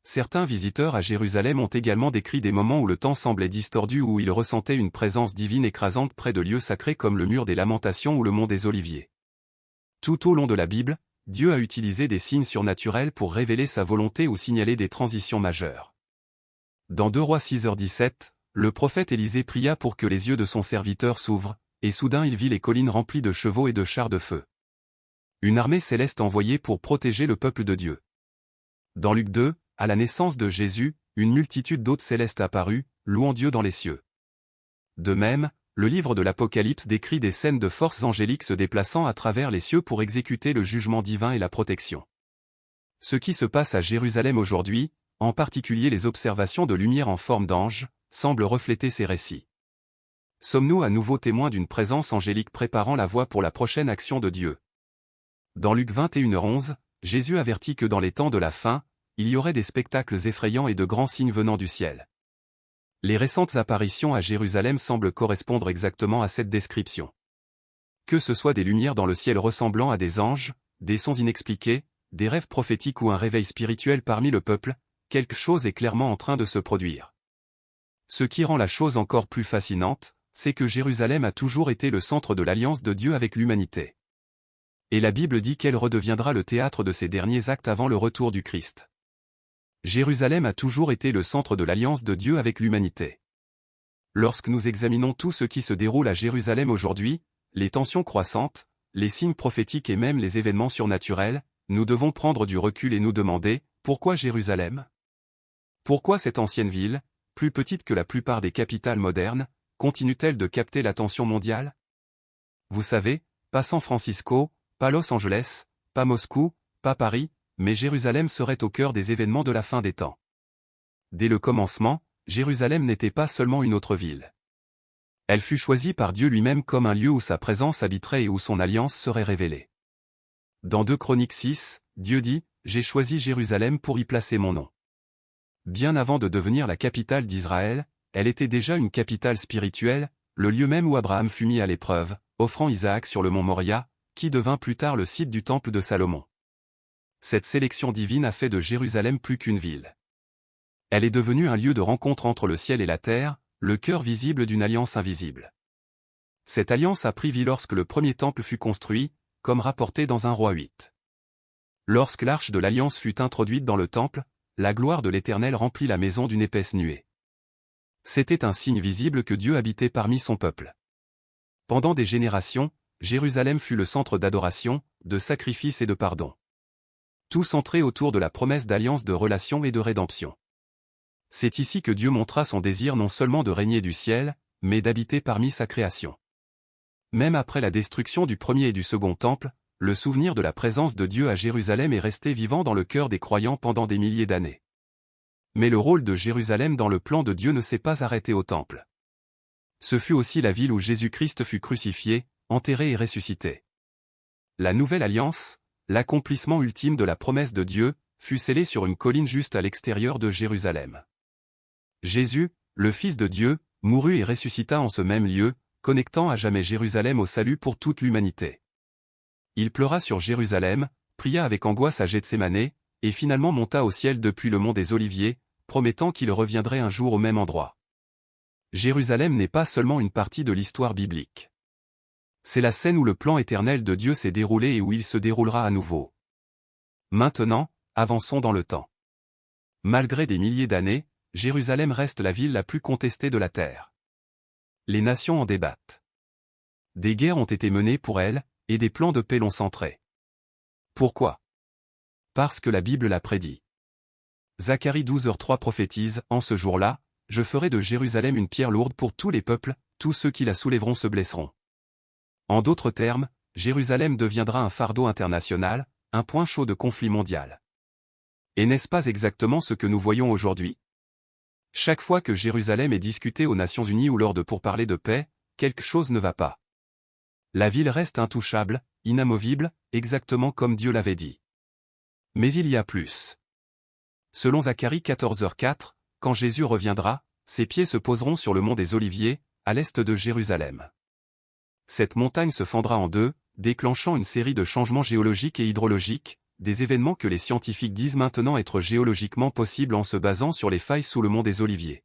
A: Certains visiteurs à Jérusalem ont également décrit des moments où le temps semblait distordu ou où ils ressentaient une présence divine écrasante près de lieux sacrés comme le mur des Lamentations ou le mont des Oliviers. Tout au long de la Bible, Dieu a utilisé des signes surnaturels pour révéler sa volonté ou signaler des transitions majeures. Dans 2 Rois 6h17, le prophète Élisée pria pour que les yeux de son serviteur s'ouvrent, et soudain il vit les collines remplies de chevaux et de chars de feu. Une armée céleste envoyée pour protéger le peuple de Dieu. Dans Luc 2, à la naissance de Jésus, une multitude d'hôtes célestes apparut, louant Dieu dans les cieux. De même, le livre de l'Apocalypse décrit des scènes de forces angéliques se déplaçant à travers les cieux pour exécuter le jugement divin et la protection. Ce qui se passe à Jérusalem aujourd'hui, en particulier les observations de lumière en forme d'ange, semble refléter ces récits. Sommes-nous à nouveau témoins d'une présence angélique préparant la voie pour la prochaine action de Dieu? Dans Luc 21h11, Jésus avertit que dans les temps de la fin, il y aurait des spectacles effrayants et de grands signes venant du ciel. Les récentes apparitions à Jérusalem semblent correspondre exactement à cette description. Que ce soit des lumières dans le ciel ressemblant à des anges, des sons inexpliqués, des rêves prophétiques ou un réveil spirituel parmi le peuple, quelque chose est clairement en train de se produire. Ce qui rend la chose encore plus fascinante, c'est que Jérusalem a toujours été le centre de l'alliance de Dieu avec l'humanité. Et la Bible dit qu'elle redeviendra le théâtre de ses derniers actes avant le retour du Christ. Jérusalem a toujours été le centre de l'alliance de Dieu avec l'humanité. Lorsque nous examinons tout ce qui se déroule à Jérusalem aujourd'hui, les tensions croissantes, les signes prophétiques et même les événements surnaturels, nous devons prendre du recul et nous demander, pourquoi Jérusalem? Pourquoi cette ancienne ville, plus petite que la plupart des capitales modernes, continue-t-elle de capter l'attention mondiale? Vous savez, pas San Francisco, pas Los Angeles, pas Moscou, pas Paris, mais Jérusalem serait au cœur des événements de la fin des temps. Dès le commencement, Jérusalem n'était pas seulement une autre ville. Elle fut choisie par Dieu lui-même comme un lieu où sa présence habiterait et où son alliance serait révélée. Dans 2 Chroniques 6, Dieu dit, « J'ai choisi Jérusalem pour y placer mon nom ». Bien avant de devenir la capitale d'Israël, elle était déjà une capitale spirituelle, le lieu même où Abraham fut mis à l'épreuve, offrant Isaac sur le mont Moria, qui devint plus tard le site du temple de Salomon. Cette sélection divine a fait de Jérusalem plus qu'une ville. Elle est devenue un lieu de rencontre entre le ciel et la terre, le cœur visible d'une alliance invisible. Cette alliance a pris vie lorsque le premier temple fut construit, comme rapporté dans 1 Roi 8. Lorsque l'arche de l'alliance fut introduite dans le temple, la gloire de l'Éternel remplit la maison d'une épaisse nuée. C'était un signe visible que Dieu habitait parmi son peuple. Pendant des générations, Jérusalem fut le centre d'adoration, de sacrifice et de pardon. Tout centré autour de la promesse d'alliance de relation et de rédemption. C'est ici que Dieu montra son désir non seulement de régner du ciel, mais d'habiter parmi sa création. Même après la destruction du premier et du second temple, le souvenir de la présence de Dieu à Jérusalem est resté vivant dans le cœur des croyants pendant des milliers d'années. Mais le rôle de Jérusalem dans le plan de Dieu ne s'est pas arrêté au temple. Ce fut aussi la ville où Jésus-Christ fut crucifié, enterré et ressuscité. La nouvelle alliance, l'accomplissement ultime de la promesse de Dieu, fut scellé sur une colline juste à l'extérieur de Jérusalem. Jésus, le Fils de Dieu, mourut et ressuscita en ce même lieu, connectant à jamais Jérusalem au salut pour toute l'humanité. Il pleura sur Jérusalem, pria avec angoisse à Gethsémanée, et finalement monta au ciel depuis le mont des Oliviers, promettant qu'il reviendrait un jour au même endroit. Jérusalem n'est pas seulement une partie de l'histoire biblique. C'est la scène où le plan éternel de Dieu s'est déroulé et où il se déroulera à nouveau. Maintenant, avançons dans le temps. Malgré des milliers d'années, Jérusalem reste la ville la plus contestée de la terre. Les nations en débattent. Des guerres ont été menées pour elle, et des plans de paix l'ont centrée. Pourquoi? parce que la Bible l'a prédit. Zacharie 12h3 prophétise, « En ce jour-là, je ferai de Jérusalem une pierre lourde pour tous les peuples, tous ceux qui la soulèveront se blesseront. » En d'autres termes, Jérusalem deviendra un fardeau international, un point chaud de conflit mondial. Et n'est-ce pas exactement ce que nous voyons aujourd'hui? Chaque fois que Jérusalem est discutée aux Nations Unies ou lors de pourparlers de paix, quelque chose ne va pas. La ville reste intouchable, inamovible, exactement comme Dieu l'avait dit. Mais il y a plus. Selon Zacharie 14h4, quand Jésus reviendra, ses pieds se poseront sur le mont des Oliviers, à l'est de Jérusalem. Cette montagne se fendra en deux, déclenchant une série de changements géologiques et hydrologiques, des événements que les scientifiques disent maintenant être géologiquement possibles en se basant sur les failles sous le mont des Oliviers.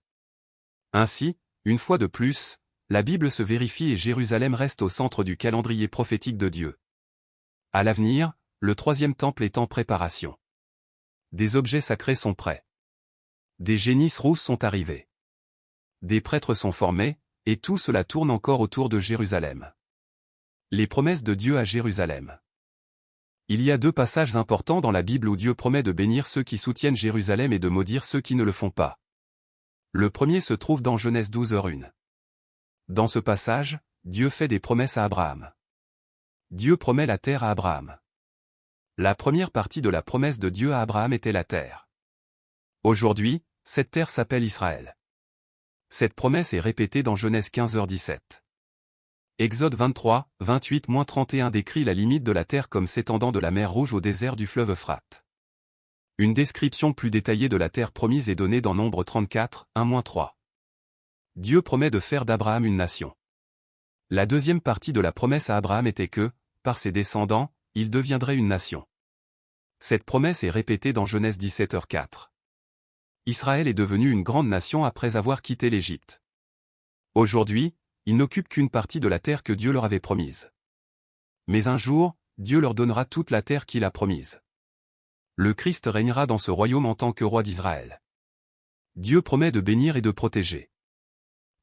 A: Ainsi, une fois de plus, la Bible se vérifie et Jérusalem reste au centre du calendrier prophétique de Dieu. À l'avenir, le troisième temple est en préparation. Des objets sacrés sont prêts. Des génisses rousses sont arrivés. Des prêtres sont formés, et tout cela tourne encore autour de Jérusalem. Les promesses de Dieu à Jérusalem. Il y a deux passages importants dans la Bible où Dieu promet de bénir ceux qui soutiennent Jérusalem et de maudire ceux qui ne le font pas. Le premier se trouve dans Genèse 12h1. Dans ce passage, Dieu fait des promesses à Abraham. Dieu promet la terre à Abraham. La première partie de la promesse de Dieu à Abraham était la terre. Aujourd'hui, cette terre s'appelle Israël. Cette promesse est répétée dans Genèse 15h17. Exode 23, 28-31 décrit la limite de la terre comme s'étendant de la mer Rouge au désert du fleuve Euphrate. Une description plus détaillée de la terre promise est donnée dans Nombre 34, 1-3. Dieu promet de faire d'Abraham une nation. La deuxième partie de la promesse à Abraham était que, par ses descendants, il deviendrait une nation. Cette promesse est répétée dans Genèse 17h4. Israël est devenu une grande nation après avoir quitté l'Égypte. Aujourd'hui, ils n'occupent qu'une partie de la terre que Dieu leur avait promise. Mais un jour, Dieu leur donnera toute la terre qu'il a promise. Le Christ régnera dans ce royaume en tant que roi d'Israël. Dieu promet de bénir et de protéger.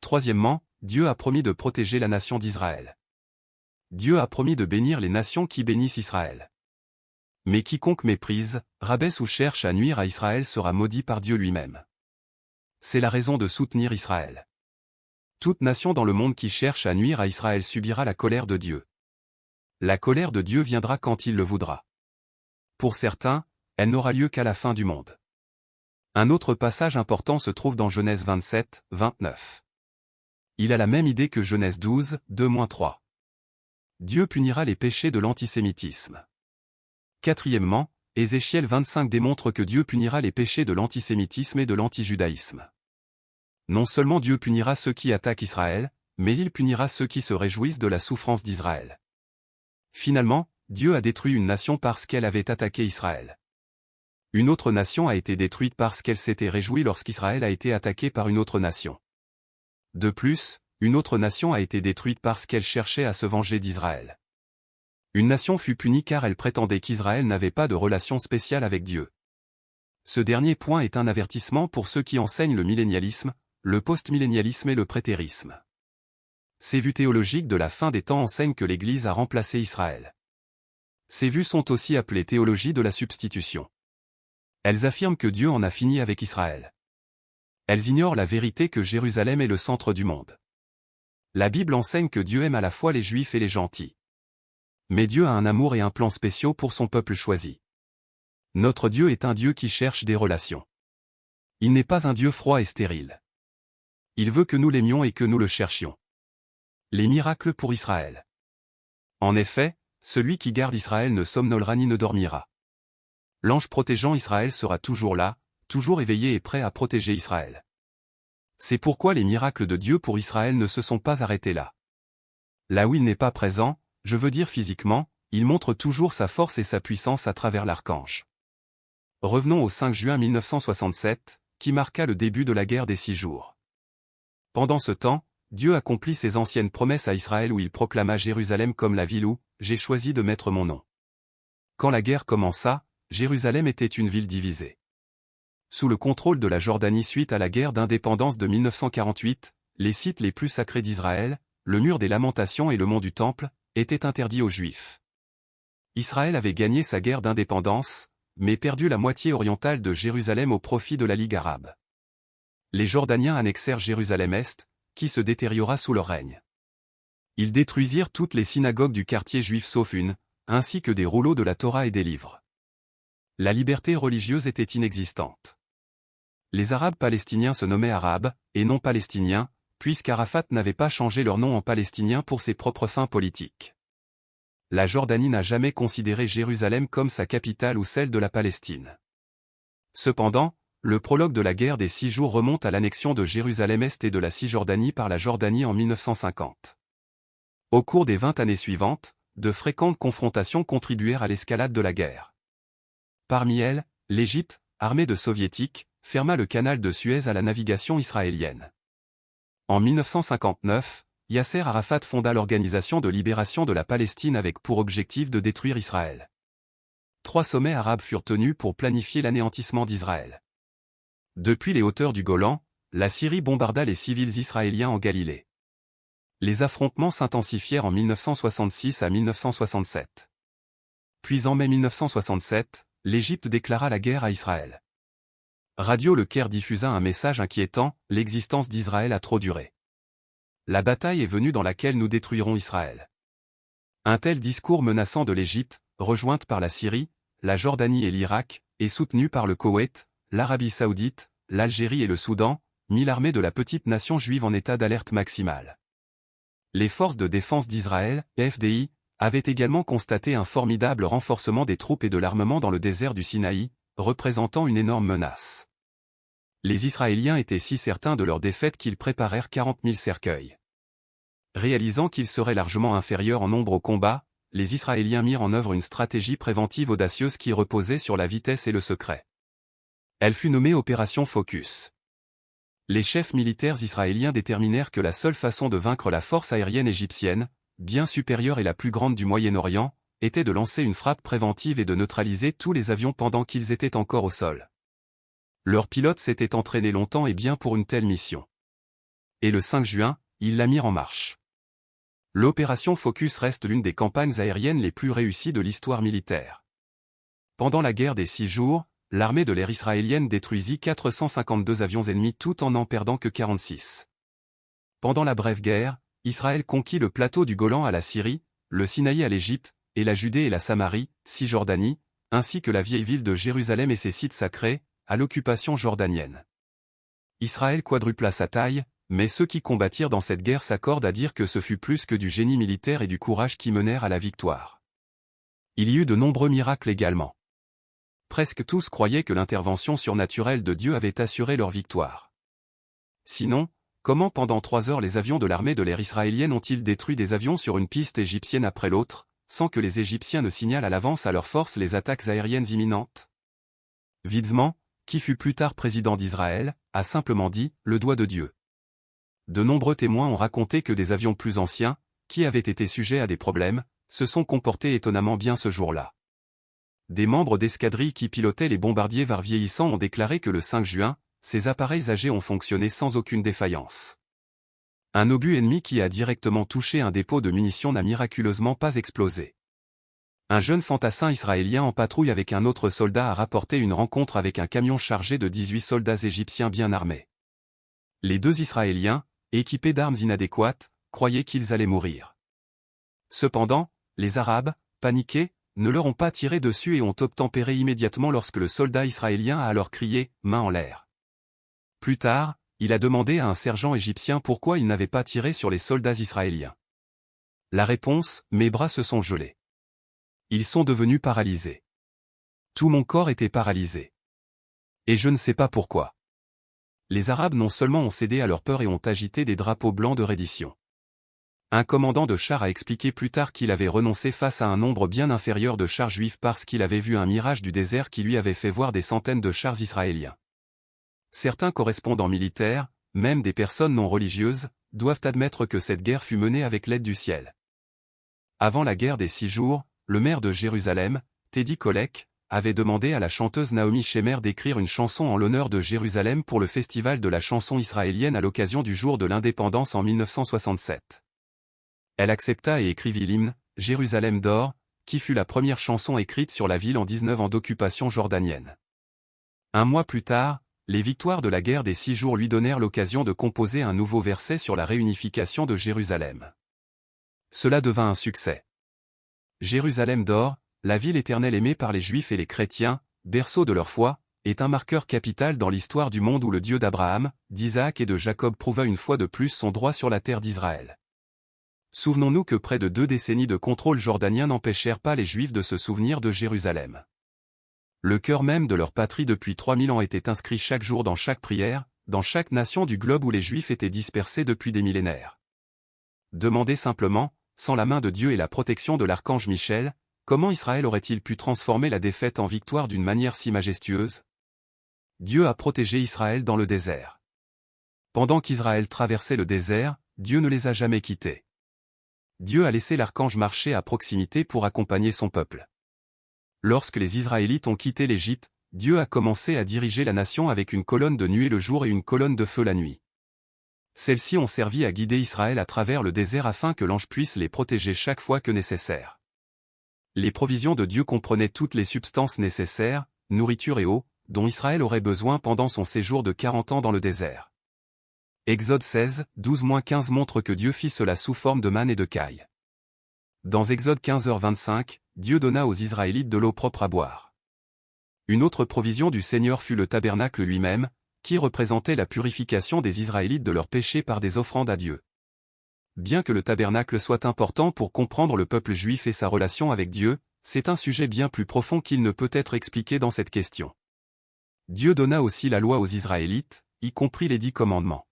A: Troisièmement, Dieu a promis de protéger la nation d'Israël. Dieu a promis de bénir les nations qui bénissent Israël. Mais quiconque méprise, rabaisse ou cherche à nuire à Israël sera maudit par Dieu lui-même. C'est la raison de soutenir Israël. Toute nation dans le monde qui cherche à nuire à Israël subira la colère de Dieu. La colère de Dieu viendra quand il le voudra. Pour certains, elle n'aura lieu qu'à la fin du monde. Un autre passage important se trouve dans Genèse 27, 29. Il a la même idée que Genèse 12, 2-3. Dieu punira les péchés de l'antisémitisme. Quatrièmement, Ézéchiel 25 démontre que Dieu punira les péchés de l'antisémitisme et de l'antijudaïsme. Non seulement Dieu punira ceux qui attaquent Israël, mais il punira ceux qui se réjouissent de la souffrance d'Israël. Finalement, Dieu a détruit une nation parce qu'elle avait attaqué Israël. Une autre nation a été détruite parce qu'elle s'était réjouie lorsqu'Israël a été attaqué par une autre nation. De plus, une autre nation a été détruite parce qu'elle cherchait à se venger d'Israël. Une nation fut punie car elle prétendait qu'Israël n'avait pas de relation spéciale avec Dieu. Ce dernier point est un avertissement pour ceux qui enseignent le millénialisme, le postmillénialisme et le prétérisme. Ces vues théologiques de la fin des temps enseignent que l'Église a remplacé Israël. Ces vues sont aussi appelées théologie de la substitution. Elles affirment que Dieu en a fini avec Israël. Elles ignorent la vérité que Jérusalem est le centre du monde. La Bible enseigne que Dieu aime à la fois les Juifs et les gentils. Mais Dieu a un amour et un plan spéciaux pour son peuple choisi. Notre Dieu est un Dieu qui cherche des relations. Il n'est pas un Dieu froid et stérile. Il veut que nous l'aimions et que nous le cherchions. Les miracles pour Israël. En effet, celui qui garde Israël ne somnolera ni ne dormira. L'ange protégeant Israël sera toujours là, toujours éveillé et prêt à protéger Israël. C'est pourquoi les miracles de Dieu pour Israël ne se sont pas arrêtés là. Là où il n'est pas présent, je veux dire physiquement, il montre toujours sa force et sa puissance à travers l'archange. Revenons au 5 juin 1967, qui marqua le début de la guerre des 6 jours. Pendant ce temps, Dieu accomplit ses anciennes promesses à Israël où il proclama Jérusalem comme la ville où « j'ai choisi de mettre mon nom ». Quand la guerre commença, Jérusalem était une ville divisée. Sous le contrôle de la Jordanie suite à la guerre d'indépendance de 1948, les sites les plus sacrés d'Israël, le mur des Lamentations et le mont du Temple, étaient interdits aux Juifs. Israël avait gagné sa guerre d'indépendance, mais perdu la moitié orientale de Jérusalem au profit de la Ligue arabe. Les Jordaniens annexèrent Jérusalem-Est, qui se détériora sous leur règne. Ils détruisirent toutes les synagogues du quartier juif sauf une, ainsi que des rouleaux de la Torah et des livres. La liberté religieuse était inexistante. Les Arabes palestiniens se nommaient Arabes, et non Palestiniens, puisqu'Arafat n'avait pas changé leur nom en Palestinien pour ses propres fins politiques. La Jordanie n'a jamais considéré Jérusalem comme sa capitale ou celle de la Palestine. Cependant, le prologue de la guerre des 6 jours remonte à l'annexion de Jérusalem-Est et de la Cisjordanie par la Jordanie en 1950. Au cours des 20 années suivantes, de fréquentes confrontations contribuèrent à l'escalade de la guerre. Parmi elles, l'Égypte, armée de soviétiques, ferma le canal de Suez à la navigation israélienne. En 1959, Yasser Arafat fonda l'Organisation de libération de la Palestine avec pour objectif de détruire Israël. 3 sommets arabes furent tenus pour planifier l'anéantissement d'Israël. Depuis les hauteurs du Golan, la Syrie bombarda les civils israéliens en Galilée. Les affrontements s'intensifièrent en 1966 à 1967. Puis en mai 1967, l'Égypte déclara la guerre à Israël. Radio Le Caire diffusa un message inquiétant, « L'existence d'Israël a trop duré. La bataille est venue dans laquelle nous détruirons Israël. » Un tel discours menaçant de l'Égypte, rejointe par la Syrie, la Jordanie et l'Irak, et soutenu par le Koweït, l'Arabie Saoudite, l'Algérie et le Soudan, mit l'armée de la petite nation juive en état d'alerte maximale. Les forces de défense d'Israël, FDI, avaient également constaté un formidable renforcement des troupes et de l'armement dans le désert du Sinaï, représentant une énorme menace. Les Israéliens étaient si certains de leur défaite qu'ils préparèrent 40 000 cercueils. Réalisant qu'ils seraient largement inférieurs en nombre au combat, les Israéliens mirent en œuvre une stratégie préventive audacieuse qui reposait sur la vitesse et le secret. Elle fut nommée Opération Focus. Les chefs militaires israéliens déterminèrent que la seule façon de vaincre la force aérienne égyptienne, bien supérieure et la plus grande du Moyen-Orient, était de lancer une frappe préventive et de neutraliser tous les avions pendant qu'ils étaient encore au sol. Leurs pilotes s'étaient entraînés longtemps et bien pour une telle mission. Et le 5 juin, ils la mirent en marche. L'opération Focus reste l'une des campagnes aériennes les plus réussies de l'histoire militaire. Pendant la guerre des 6 jours, l'armée de l'air israélienne détruisit 452 avions ennemis tout en n'en perdant que 46. Pendant la brève guerre, Israël conquit le plateau du Golan à la Syrie, le Sinaï à l'Égypte, et la Judée et la Samarie, Cisjordanie, ainsi que la vieille ville de Jérusalem et ses sites sacrés, à l'occupation jordanienne. Israël quadrupla sa taille, mais ceux qui combattirent dans cette guerre s'accordent à dire que ce fut plus que du génie militaire et du courage qui menèrent à la victoire. Il y eut de nombreux miracles également. Presque tous croyaient que l'intervention surnaturelle de Dieu avait assuré leur victoire. Sinon, comment pendant 3 heures les avions de l'armée de l'air israélienne ont-ils détruit des avions sur une piste égyptienne après l'autre, sans que les Égyptiens ne signalent à l'avance à leurs forces les attaques aériennes imminentes? Weizmann, qui fut plus tard président d'Israël, a simplement dit « le doigt de Dieu ». De nombreux témoins ont raconté que des avions plus anciens, qui avaient été sujets à des problèmes, se sont comportés étonnamment bien ce jour-là. Des membres d'escadrilles qui pilotaient les bombardiers VAR vieillissants ont déclaré que le 5 juin, ces appareils âgés ont fonctionné sans aucune défaillance. Un obus ennemi qui a directement touché un dépôt de munitions n'a miraculeusement pas explosé. Un jeune fantassin israélien en patrouille avec un autre soldat a rapporté une rencontre avec un camion chargé de 18 soldats égyptiens bien armés. Les 2 Israéliens, équipés d'armes inadéquates, croyaient qu'ils allaient mourir. Cependant, les Arabes, paniqués, ne leur ont pas tiré dessus et ont obtempéré immédiatement lorsque le soldat israélien a alors crié « main en l'air ». Plus tard, il a demandé à un sergent égyptien pourquoi il n'avait pas tiré sur les soldats israéliens. La réponse « mes bras se sont gelés. Ils sont devenus paralysés. Tout mon corps était paralysé. Et je ne sais pas pourquoi. » Les Arabes non seulement ont cédé à leur peur et ont agité des drapeaux blancs de reddition. Un commandant de char a expliqué plus tard qu'il avait renoncé face à un nombre bien inférieur de chars juifs parce qu'il avait vu un mirage du désert qui lui avait fait voir des centaines de chars israéliens. Certains correspondants militaires, même des personnes non religieuses, doivent admettre que cette guerre fut menée avec l'aide du ciel. Avant la guerre des 6 jours, le maire de Jérusalem, Teddy Kollek, avait demandé à la chanteuse Naomi Shemer d'écrire une chanson en l'honneur de Jérusalem pour le festival de la chanson israélienne à l'occasion du jour de l'indépendance en 1967. Elle accepta et écrivit l'hymne « Jérusalem d'or », qui fut la première chanson écrite sur la ville en 19 ans d'occupation jordanienne. Un mois plus tard, les victoires de la guerre des 6 jours lui donnèrent l'occasion de composer un nouveau verset sur la réunification de Jérusalem. Cela devint un succès. Jérusalem d'or, la ville éternelle aimée par les Juifs et les chrétiens, berceau de leur foi, est un marqueur capital dans l'histoire du monde où le Dieu d'Abraham, d'Isaac et de Jacob prouva une fois de plus son droit sur la terre d'Israël. Souvenons-nous que près de 2 décennies de contrôle jordanien n'empêchèrent pas les Juifs de se souvenir de Jérusalem. Le cœur même de leur patrie depuis 3000 ans était inscrit chaque jour dans chaque prière, dans chaque nation du globe où les Juifs étaient dispersés depuis des millénaires. Demandez simplement, sans la main de Dieu et la protection de l'archange Michel, comment Israël aurait-il pu transformer la défaite en victoire d'une manière si majestueuse? Dieu a protégé Israël dans le désert. Pendant qu'Israël traversait le désert, Dieu ne les a jamais quittés. Dieu a laissé l'archange marcher à proximité pour accompagner son peuple. Lorsque les Israélites ont quitté l'Égypte, Dieu a commencé à diriger la nation avec une colonne de nuée le jour et une colonne de feu la nuit. Celles-ci ont servi à guider Israël à travers le désert afin que l'ange puisse les protéger chaque fois que nécessaire. Les provisions de Dieu comprenaient toutes les substances nécessaires, nourriture et eau, dont Israël aurait besoin pendant son séjour de 40 ans dans le désert. Exode 16, 12-15 montre que Dieu fit cela sous forme de manne et de caille. Dans Exode 15h25, Dieu donna aux Israélites de l'eau propre à boire. Une autre provision du Seigneur fut le tabernacle lui-même, qui représentait la purification des Israélites de leurs péchés par des offrandes à Dieu. Bien que le tabernacle soit important pour comprendre le peuple juif et sa relation avec Dieu, c'est un sujet bien plus profond qu'il ne peut être expliqué dans cette question. Dieu donna aussi la loi aux Israélites, y compris les 10 commandements.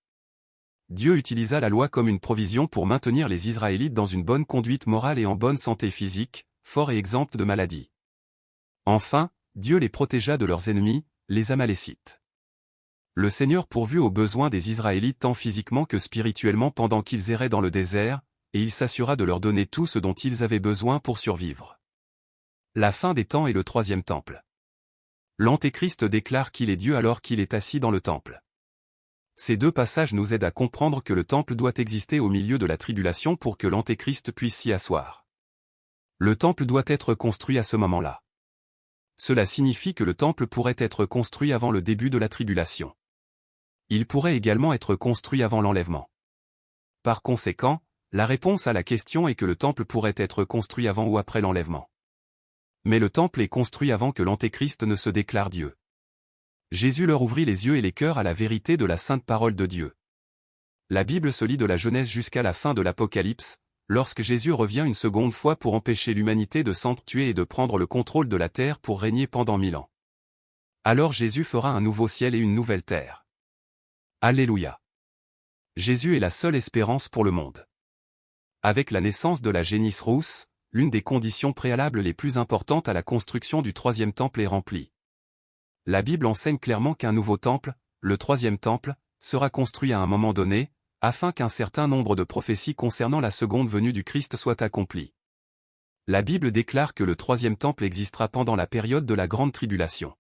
A: Dieu utilisa la loi comme une provision pour maintenir les Israélites dans une bonne conduite morale et en bonne santé physique, forts et exempts de maladies. Enfin, Dieu les protégea de leurs ennemis, les Amalécites. Le Seigneur pourvut aux besoins des Israélites tant physiquement que spirituellement pendant qu'ils erraient dans le désert, et il s'assura de leur donner tout ce dont ils avaient besoin pour survivre. La fin des temps et le 3e temple. L'Antéchrist déclare qu'il est Dieu alors qu'il est assis dans le temple. Ces 2 passages nous aident à comprendre que le temple doit exister au milieu de la tribulation pour que l'Antéchrist puisse s'y asseoir. Le temple doit être construit à ce moment-là. Cela signifie que le temple pourrait être construit avant le début de la tribulation. Il pourrait également être construit avant l'enlèvement. Par conséquent, la réponse à la question est que le temple pourrait être construit avant ou après l'enlèvement. Mais le temple est construit avant que l'Antéchrist ne se déclare Dieu. Jésus leur ouvrit les yeux et les cœurs à la vérité de la sainte parole de Dieu. La Bible se lit de la Genèse jusqu'à la fin de l'Apocalypse, lorsque Jésus revient une seconde fois pour empêcher l'humanité de s'entretuer et de prendre le contrôle de la terre pour régner pendant 1000 ans. Alors Jésus fera un nouveau ciel et une nouvelle terre. Alléluia. Jésus est la seule espérance pour le monde. Avec la naissance de la génisse rousse, l'une des conditions préalables les plus importantes à la construction du 3e temple est remplie. La Bible enseigne clairement qu'un nouveau temple, le 3e temple, sera construit à un moment donné, afin qu'un certain nombre de prophéties concernant la seconde venue du Christ soient accomplies. La Bible déclare que le 3e temple existera pendant la période de la grande tribulation.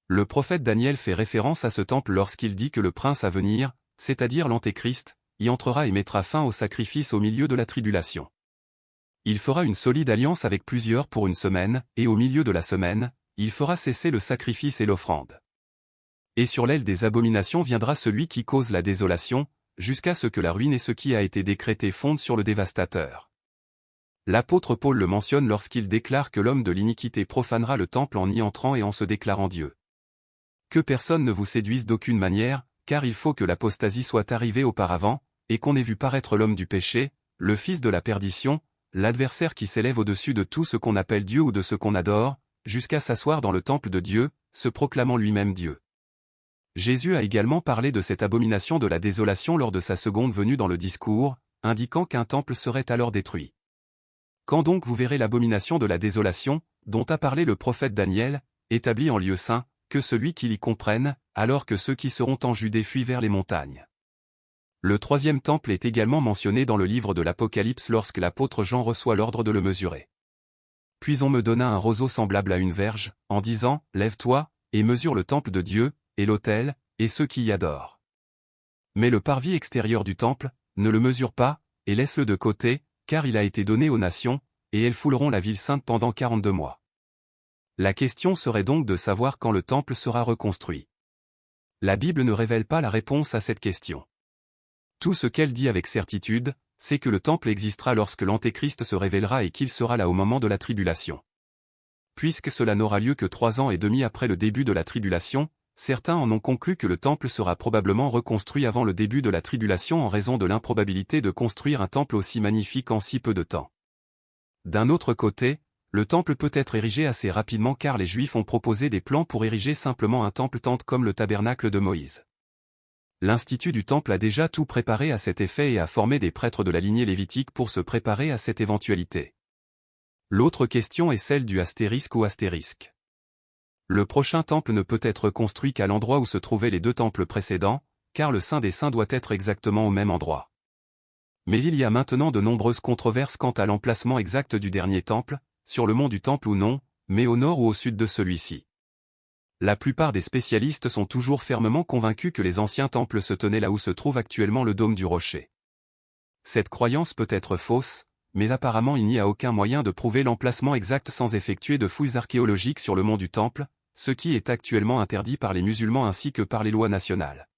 A: Le prophète Daniel fait référence à ce temple lorsqu'il dit que le prince à venir, c'est-à-dire l'Antéchrist, y entrera et mettra fin au sacrifice au milieu de la tribulation. Il fera une solide alliance avec plusieurs pour une semaine, et au milieu de la semaine, il fera cesser le sacrifice et l'offrande. Et sur l'aile des abominations viendra celui qui cause la désolation, jusqu'à ce que la ruine et ce qui a été décrété fondent sur le dévastateur. L'apôtre Paul le mentionne lorsqu'il déclare que l'homme de l'iniquité profanera le temple en y entrant et en se déclarant Dieu. Que personne ne vous séduise d'aucune manière, car il faut que l'apostasie soit arrivée auparavant, et qu'on ait vu paraître l'homme du péché, le fils de la perdition, l'adversaire qui s'élève au-dessus de tout ce qu'on appelle Dieu ou de ce qu'on adore, jusqu'à s'asseoir dans le temple de Dieu, se proclamant lui-même Dieu. Jésus a également parlé de cette abomination de la désolation lors de sa seconde venue dans le discours, indiquant qu'un temple serait alors détruit. Quand donc vous verrez l'abomination de la désolation, dont a parlé le prophète Daniel, établie en lieu saint, que celui qui l'y comprenne, alors que ceux qui seront en Judée fuient vers les montagnes. Le 3e temple est également mentionné dans le livre de l'Apocalypse lorsque l'apôtre Jean reçoit l'ordre de le mesurer. Puis on me donna un roseau semblable à une verge, en disant, « Lève-toi, et mesure le temple de Dieu, et l'autel, et ceux qui y adorent. Mais le parvis extérieur du temple, ne le mesure pas, et laisse-le de côté, car il a été donné aux nations, et elles fouleront la ville sainte pendant 42 mois. La question serait donc de savoir quand le temple sera reconstruit. La Bible ne révèle pas la réponse à cette question. Tout ce qu'elle dit avec certitude, c'est que le temple existera lorsque l'Antéchrist se révélera et qu'il sera là au moment de la tribulation. Puisque cela n'aura lieu que 3 ans et demi après le début de la tribulation, certains en ont conclu que le temple sera probablement reconstruit avant le début de la tribulation en raison de l'improbabilité de construire un temple aussi magnifique en si peu de temps. D'un autre côté, le temple peut être érigé assez rapidement car les Juifs ont proposé des plans pour ériger simplement un temple-tente comme le tabernacle de Moïse. L'Institut du Temple a déjà tout préparé à cet effet et a formé des prêtres de la lignée lévitique pour se préparer à cette éventualité. L'autre question est celle du astérisque ou astérisque. Le prochain temple ne peut être construit qu'à l'endroit où se trouvaient les 2 temples précédents, car le Saint des Saints doit être exactement au même endroit. Mais il y a maintenant de nombreuses controverses quant à l'emplacement exact du dernier temple, sur le mont du Temple ou non, mais au nord ou au sud de celui-ci. La plupart des spécialistes sont toujours fermement convaincus que les anciens temples se tenaient là où se trouve actuellement le dôme du rocher. Cette croyance peut être fausse, mais apparemment il n'y a aucun moyen de prouver l'emplacement exact sans effectuer de fouilles archéologiques sur le mont du Temple, ce qui est actuellement interdit par les musulmans ainsi que par les lois nationales.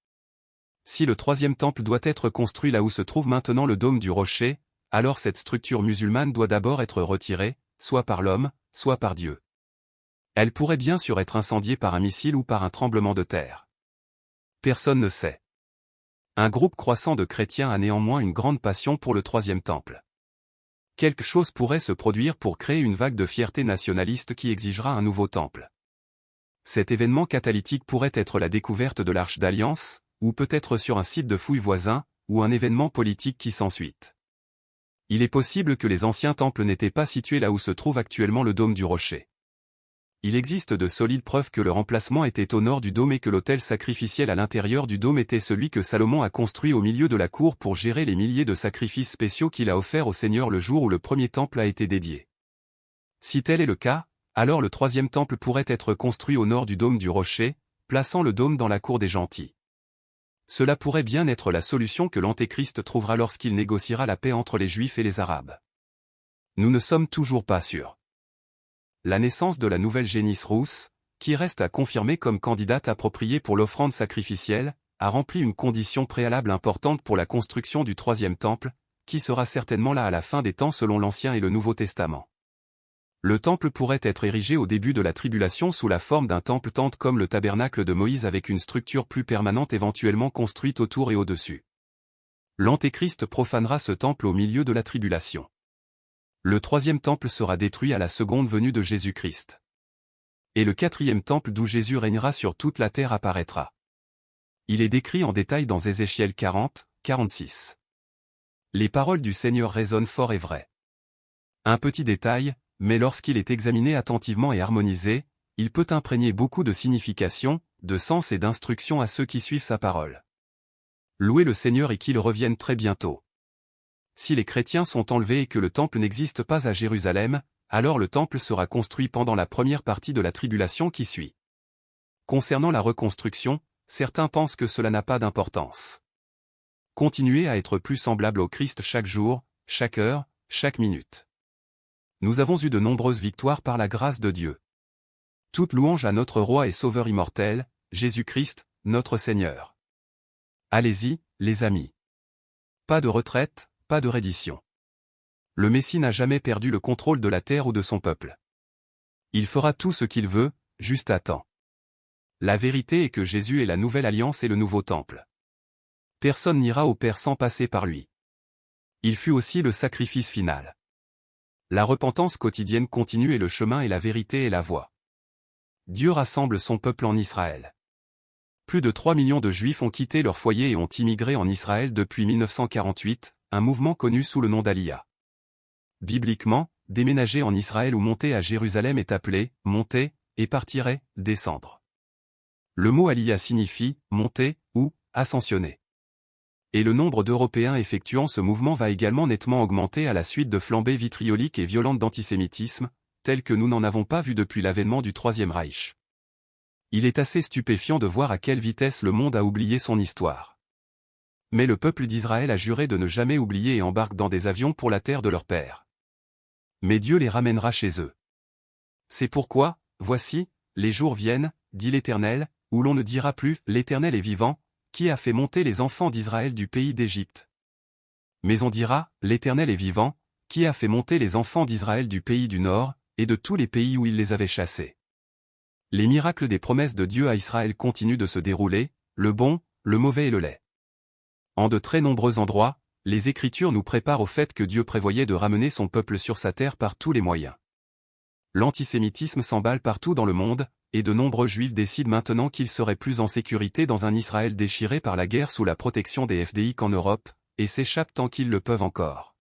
A: Si le 3e temple doit être construit là où se trouve maintenant le dôme du rocher, alors cette structure musulmane doit d'abord être retirée, soit par l'homme, soit par Dieu. Elle pourrait bien sûr être incendiée par un missile ou par un tremblement de terre. Personne ne sait. Un groupe croissant de chrétiens a néanmoins une grande passion pour le 3e temple. Quelque chose pourrait se produire pour créer une vague de fierté nationaliste qui exigera un nouveau temple. Cet événement catalytique pourrait être la découverte de l'Arche d'Alliance, ou peut-être sur un site de fouilles voisin, ou un événement politique qui s'ensuit. Il est possible que les anciens temples n'étaient pas situés là où se trouve actuellement le dôme du rocher. Il existe de solides preuves que leur emplacement était au nord du dôme et que l'autel sacrificiel à l'intérieur du dôme était celui que Salomon a construit au milieu de la cour pour gérer les milliers de sacrifices spéciaux qu'il a offerts au Seigneur le jour où le premier temple a été dédié. Si tel est le cas, alors le 3e temple pourrait être construit au nord du dôme du rocher, plaçant le dôme dans la cour des gentils. Cela pourrait bien être la solution que l'Antéchrist trouvera lorsqu'il négociera la paix entre les Juifs et les Arabes. Nous ne sommes toujours pas sûrs. La naissance de la nouvelle génisse rousse, qui reste à confirmer comme candidate appropriée pour l'offrande sacrificielle, a rempli une condition préalable importante pour la construction du 3e temple, qui sera certainement là à la fin des temps selon l'Ancien et le Nouveau Testament. Le temple pourrait être érigé au début de la tribulation sous la forme d'un temple-tente comme le tabernacle de Moïse avec une structure plus permanente éventuellement construite autour et au-dessus. L'Antéchrist profanera ce temple au milieu de la tribulation. Le 3e temple sera détruit à la seconde venue de Jésus-Christ. Et le 4e temple d'où Jésus régnera sur toute la terre apparaîtra. Il est décrit en détail dans Ézéchiel 40, 46. Les paroles du Seigneur résonnent fort et vraies. Un petit détail, mais lorsqu'il est examiné attentivement et harmonisé, il peut imprégner beaucoup de signification, de sens et d'instruction à ceux qui suivent sa parole. Louez le Seigneur et qu'il revienne très bientôt. Si les chrétiens sont enlevés et que le temple n'existe pas à Jérusalem, alors le temple sera construit pendant la première partie de la tribulation qui suit. Concernant la reconstruction, certains pensent que cela n'a pas d'importance. Continuez à être plus semblable au Christ chaque jour, chaque heure, chaque minute. Nous avons eu de nombreuses victoires par la grâce de Dieu. Toute louange à notre Roi et Sauveur immortel, Jésus-Christ, notre Seigneur. Allez-y, les amis. Pas de retraite, pas de reddition. Le Messie n'a jamais perdu le contrôle de la terre ou de son peuple. Il fera tout ce qu'il veut, juste à temps. La vérité est que Jésus est la nouvelle alliance et le nouveau temple. Personne n'ira au Père sans passer par lui. Il fut aussi le sacrifice final. La repentance quotidienne continue et le chemin et la vérité et la voie. Dieu rassemble son peuple en Israël. Plus de 3 millions de Juifs ont quitté leur foyer et ont immigré en Israël depuis 1948, un mouvement connu sous le nom d'Aliyah. Bibliquement, déménager en Israël ou monter à Jérusalem est appelé « monter » et partirait « descendre ». Le mot Aliyah signifie « monter » ou « ascensionner ». Et le nombre d'Européens effectuant ce mouvement va également nettement augmenter à la suite de flambées vitrioliques et violentes d'antisémitisme, telles que nous n'en avons pas vu depuis l'avènement du Troisième Reich. Il est assez stupéfiant de voir à quelle vitesse le monde a oublié son histoire. Mais le peuple d'Israël a juré de ne jamais oublier et embarque dans des avions pour la terre de leur père. Mais Dieu les ramènera chez eux. C'est pourquoi, voici, les jours viennent, dit l'Éternel, où l'on ne dira plus, l'Éternel est vivant, qui a fait monter les enfants d'Israël du pays d'Égypte. Mais on dira, l'Éternel est vivant, qui a fait monter les enfants d'Israël du pays du Nord, et de tous les pays où il les avait chassés. Les miracles des promesses de Dieu à Israël continuent de se dérouler, le bon, le mauvais et le laid. En de très nombreux endroits, les Écritures nous préparent au fait que Dieu prévoyait de ramener son peuple sur sa terre par tous les moyens. L'antisémitisme s'emballe partout dans le monde, et de nombreux Juifs décident maintenant qu'ils seraient plus en sécurité dans un Israël déchiré par la guerre sous la protection des FDI qu'en Europe, et s'échappent tant qu'ils le peuvent encore.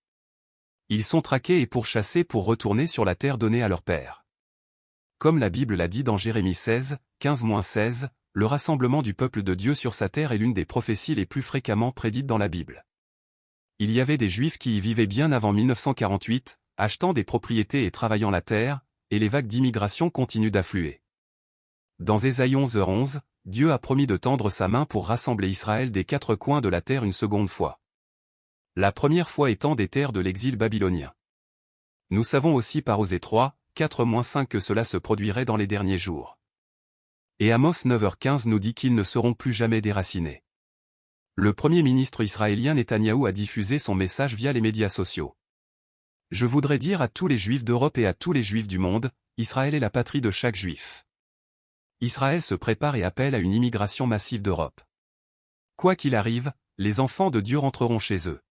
A: Ils sont traqués et pourchassés pour retourner sur la terre donnée à leur père. Comme la Bible l'a dit dans Jérémie 16, 15-16, le rassemblement du peuple de Dieu sur sa terre est l'une des prophéties les plus fréquemment prédites dans la Bible. Il y avait des Juifs qui y vivaient bien avant 1948, achetant des propriétés et travaillant la terre, et les vagues d'immigration continuent d'affluer. Dans Ésaïe 11:11, Dieu a promis de tendre sa main pour rassembler Israël des quatre coins de la terre une seconde fois. La première fois étant des terres de l'exil babylonien. Nous savons aussi par Osée 3, 4-5 que cela se produirait dans les derniers jours. Et Amos 9h15 nous dit qu'ils ne seront plus jamais déracinés. Le premier ministre israélien Netanyahou a diffusé son message via les médias sociaux. Je voudrais dire à tous les Juifs d'Europe et à tous les Juifs du monde, Israël est la patrie de chaque Juif. Israël se prépare et appelle à une immigration massive d'Europe. Quoi qu'il arrive, les enfants de Dieu rentreront chez eux.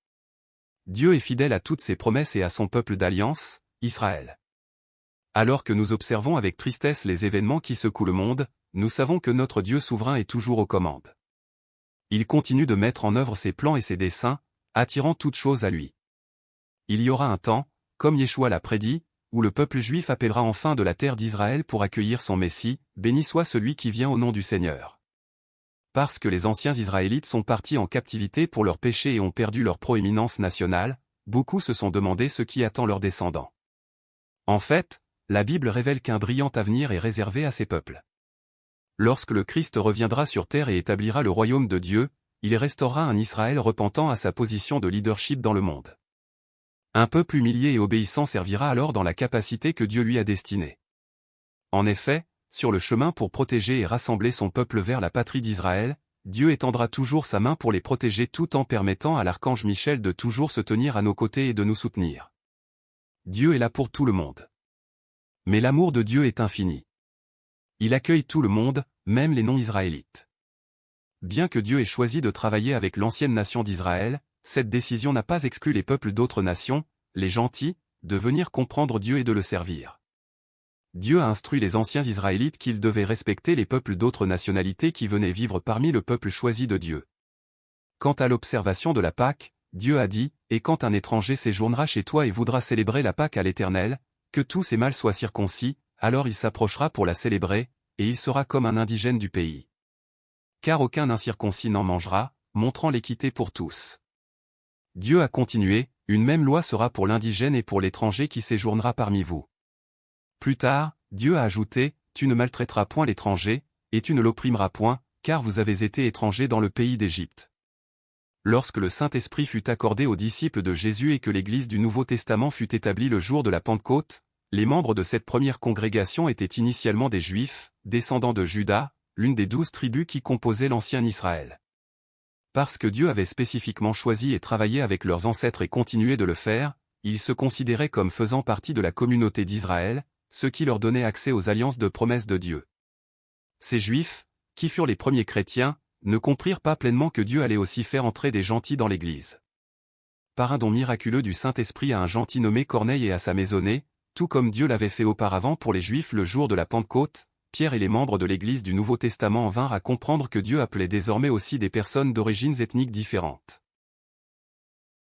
A: Dieu est fidèle à toutes ses promesses et à son peuple d'alliance, Israël. Alors que nous observons avec tristesse les événements qui secouent le monde, nous savons que notre Dieu souverain est toujours aux commandes. Il continue de mettre en œuvre ses plans et ses desseins, attirant toutes choses à lui. Il y aura un temps, comme Yeshua l'a prédit, où le peuple juif appellera enfin de la terre d'Israël pour accueillir son Messie, béni soit celui qui vient au nom du Seigneur. Parce que les anciens Israélites sont partis en captivité pour leurs péchés et ont perdu leur proéminence nationale, beaucoup se sont demandé ce qui attend leurs descendants. En fait, la Bible révèle qu'un brillant avenir est réservé à ces peuples. Lorsque le Christ reviendra sur terre et établira le royaume de Dieu, il restaurera un Israël repentant à sa position de leadership dans le monde. Un peuple humilié et obéissant servira alors dans la capacité que Dieu lui a destinée. En effet, sur le chemin pour protéger et rassembler son peuple vers la patrie d'Israël, Dieu étendra toujours sa main pour les protéger tout en permettant à l'archange Michel de toujours se tenir à nos côtés et de nous soutenir. Dieu est là pour tout le monde. Mais l'amour de Dieu est infini. Il accueille tout le monde, même les non-israélites. Bien que Dieu ait choisi de travailler avec l'ancienne nation d'Israël, cette décision n'a pas exclu les peuples d'autres nations, les gentils, de venir comprendre Dieu et de le servir. Dieu a instruit les anciens Israélites qu'ils devaient respecter les peuples d'autres nationalités qui venaient vivre parmi le peuple choisi de Dieu. Quant à l'observation de la Pâque, Dieu a dit, « Et quand un étranger séjournera chez toi et voudra célébrer la Pâque à l'Éternel, que tous ses mâles soient circoncis, alors il s'approchera pour la célébrer, et il sera comme un indigène du pays. Car aucun incirconcis n'en mangera, montrant l'équité pour tous. » Dieu a continué, « Une même loi sera pour l'indigène et pour l'étranger qui séjournera parmi vous. » Plus tard, Dieu a ajouté, « Tu ne maltraiteras point l'étranger, et tu ne l'opprimeras point, car vous avez été étrangers dans le pays d'Égypte. » Lorsque le Saint-Esprit fut accordé aux disciples de Jésus et que l'Église du Nouveau Testament fut établie le jour de la Pentecôte, les membres de cette première congrégation étaient initialement des Juifs, descendants de Juda, l'une des 12 tribus qui composaient l'ancien Israël. Parce que Dieu avait spécifiquement choisi et travaillé avec leurs ancêtres et continuait de le faire, ils se considéraient comme faisant partie de la communauté d'Israël, ce qui leur donnait accès aux alliances de promesses de Dieu. Ces Juifs, qui furent les premiers chrétiens, ne comprirent pas pleinement que Dieu allait aussi faire entrer des gentils dans l'Église. Par un don miraculeux du Saint-Esprit à un gentil nommé Corneille et à sa maisonnée, tout comme Dieu l'avait fait auparavant pour les Juifs le jour de la Pentecôte, Pierre et les membres de l'Église du Nouveau Testament en vinrent à comprendre que Dieu appelait désormais aussi des personnes d'origines ethniques différentes.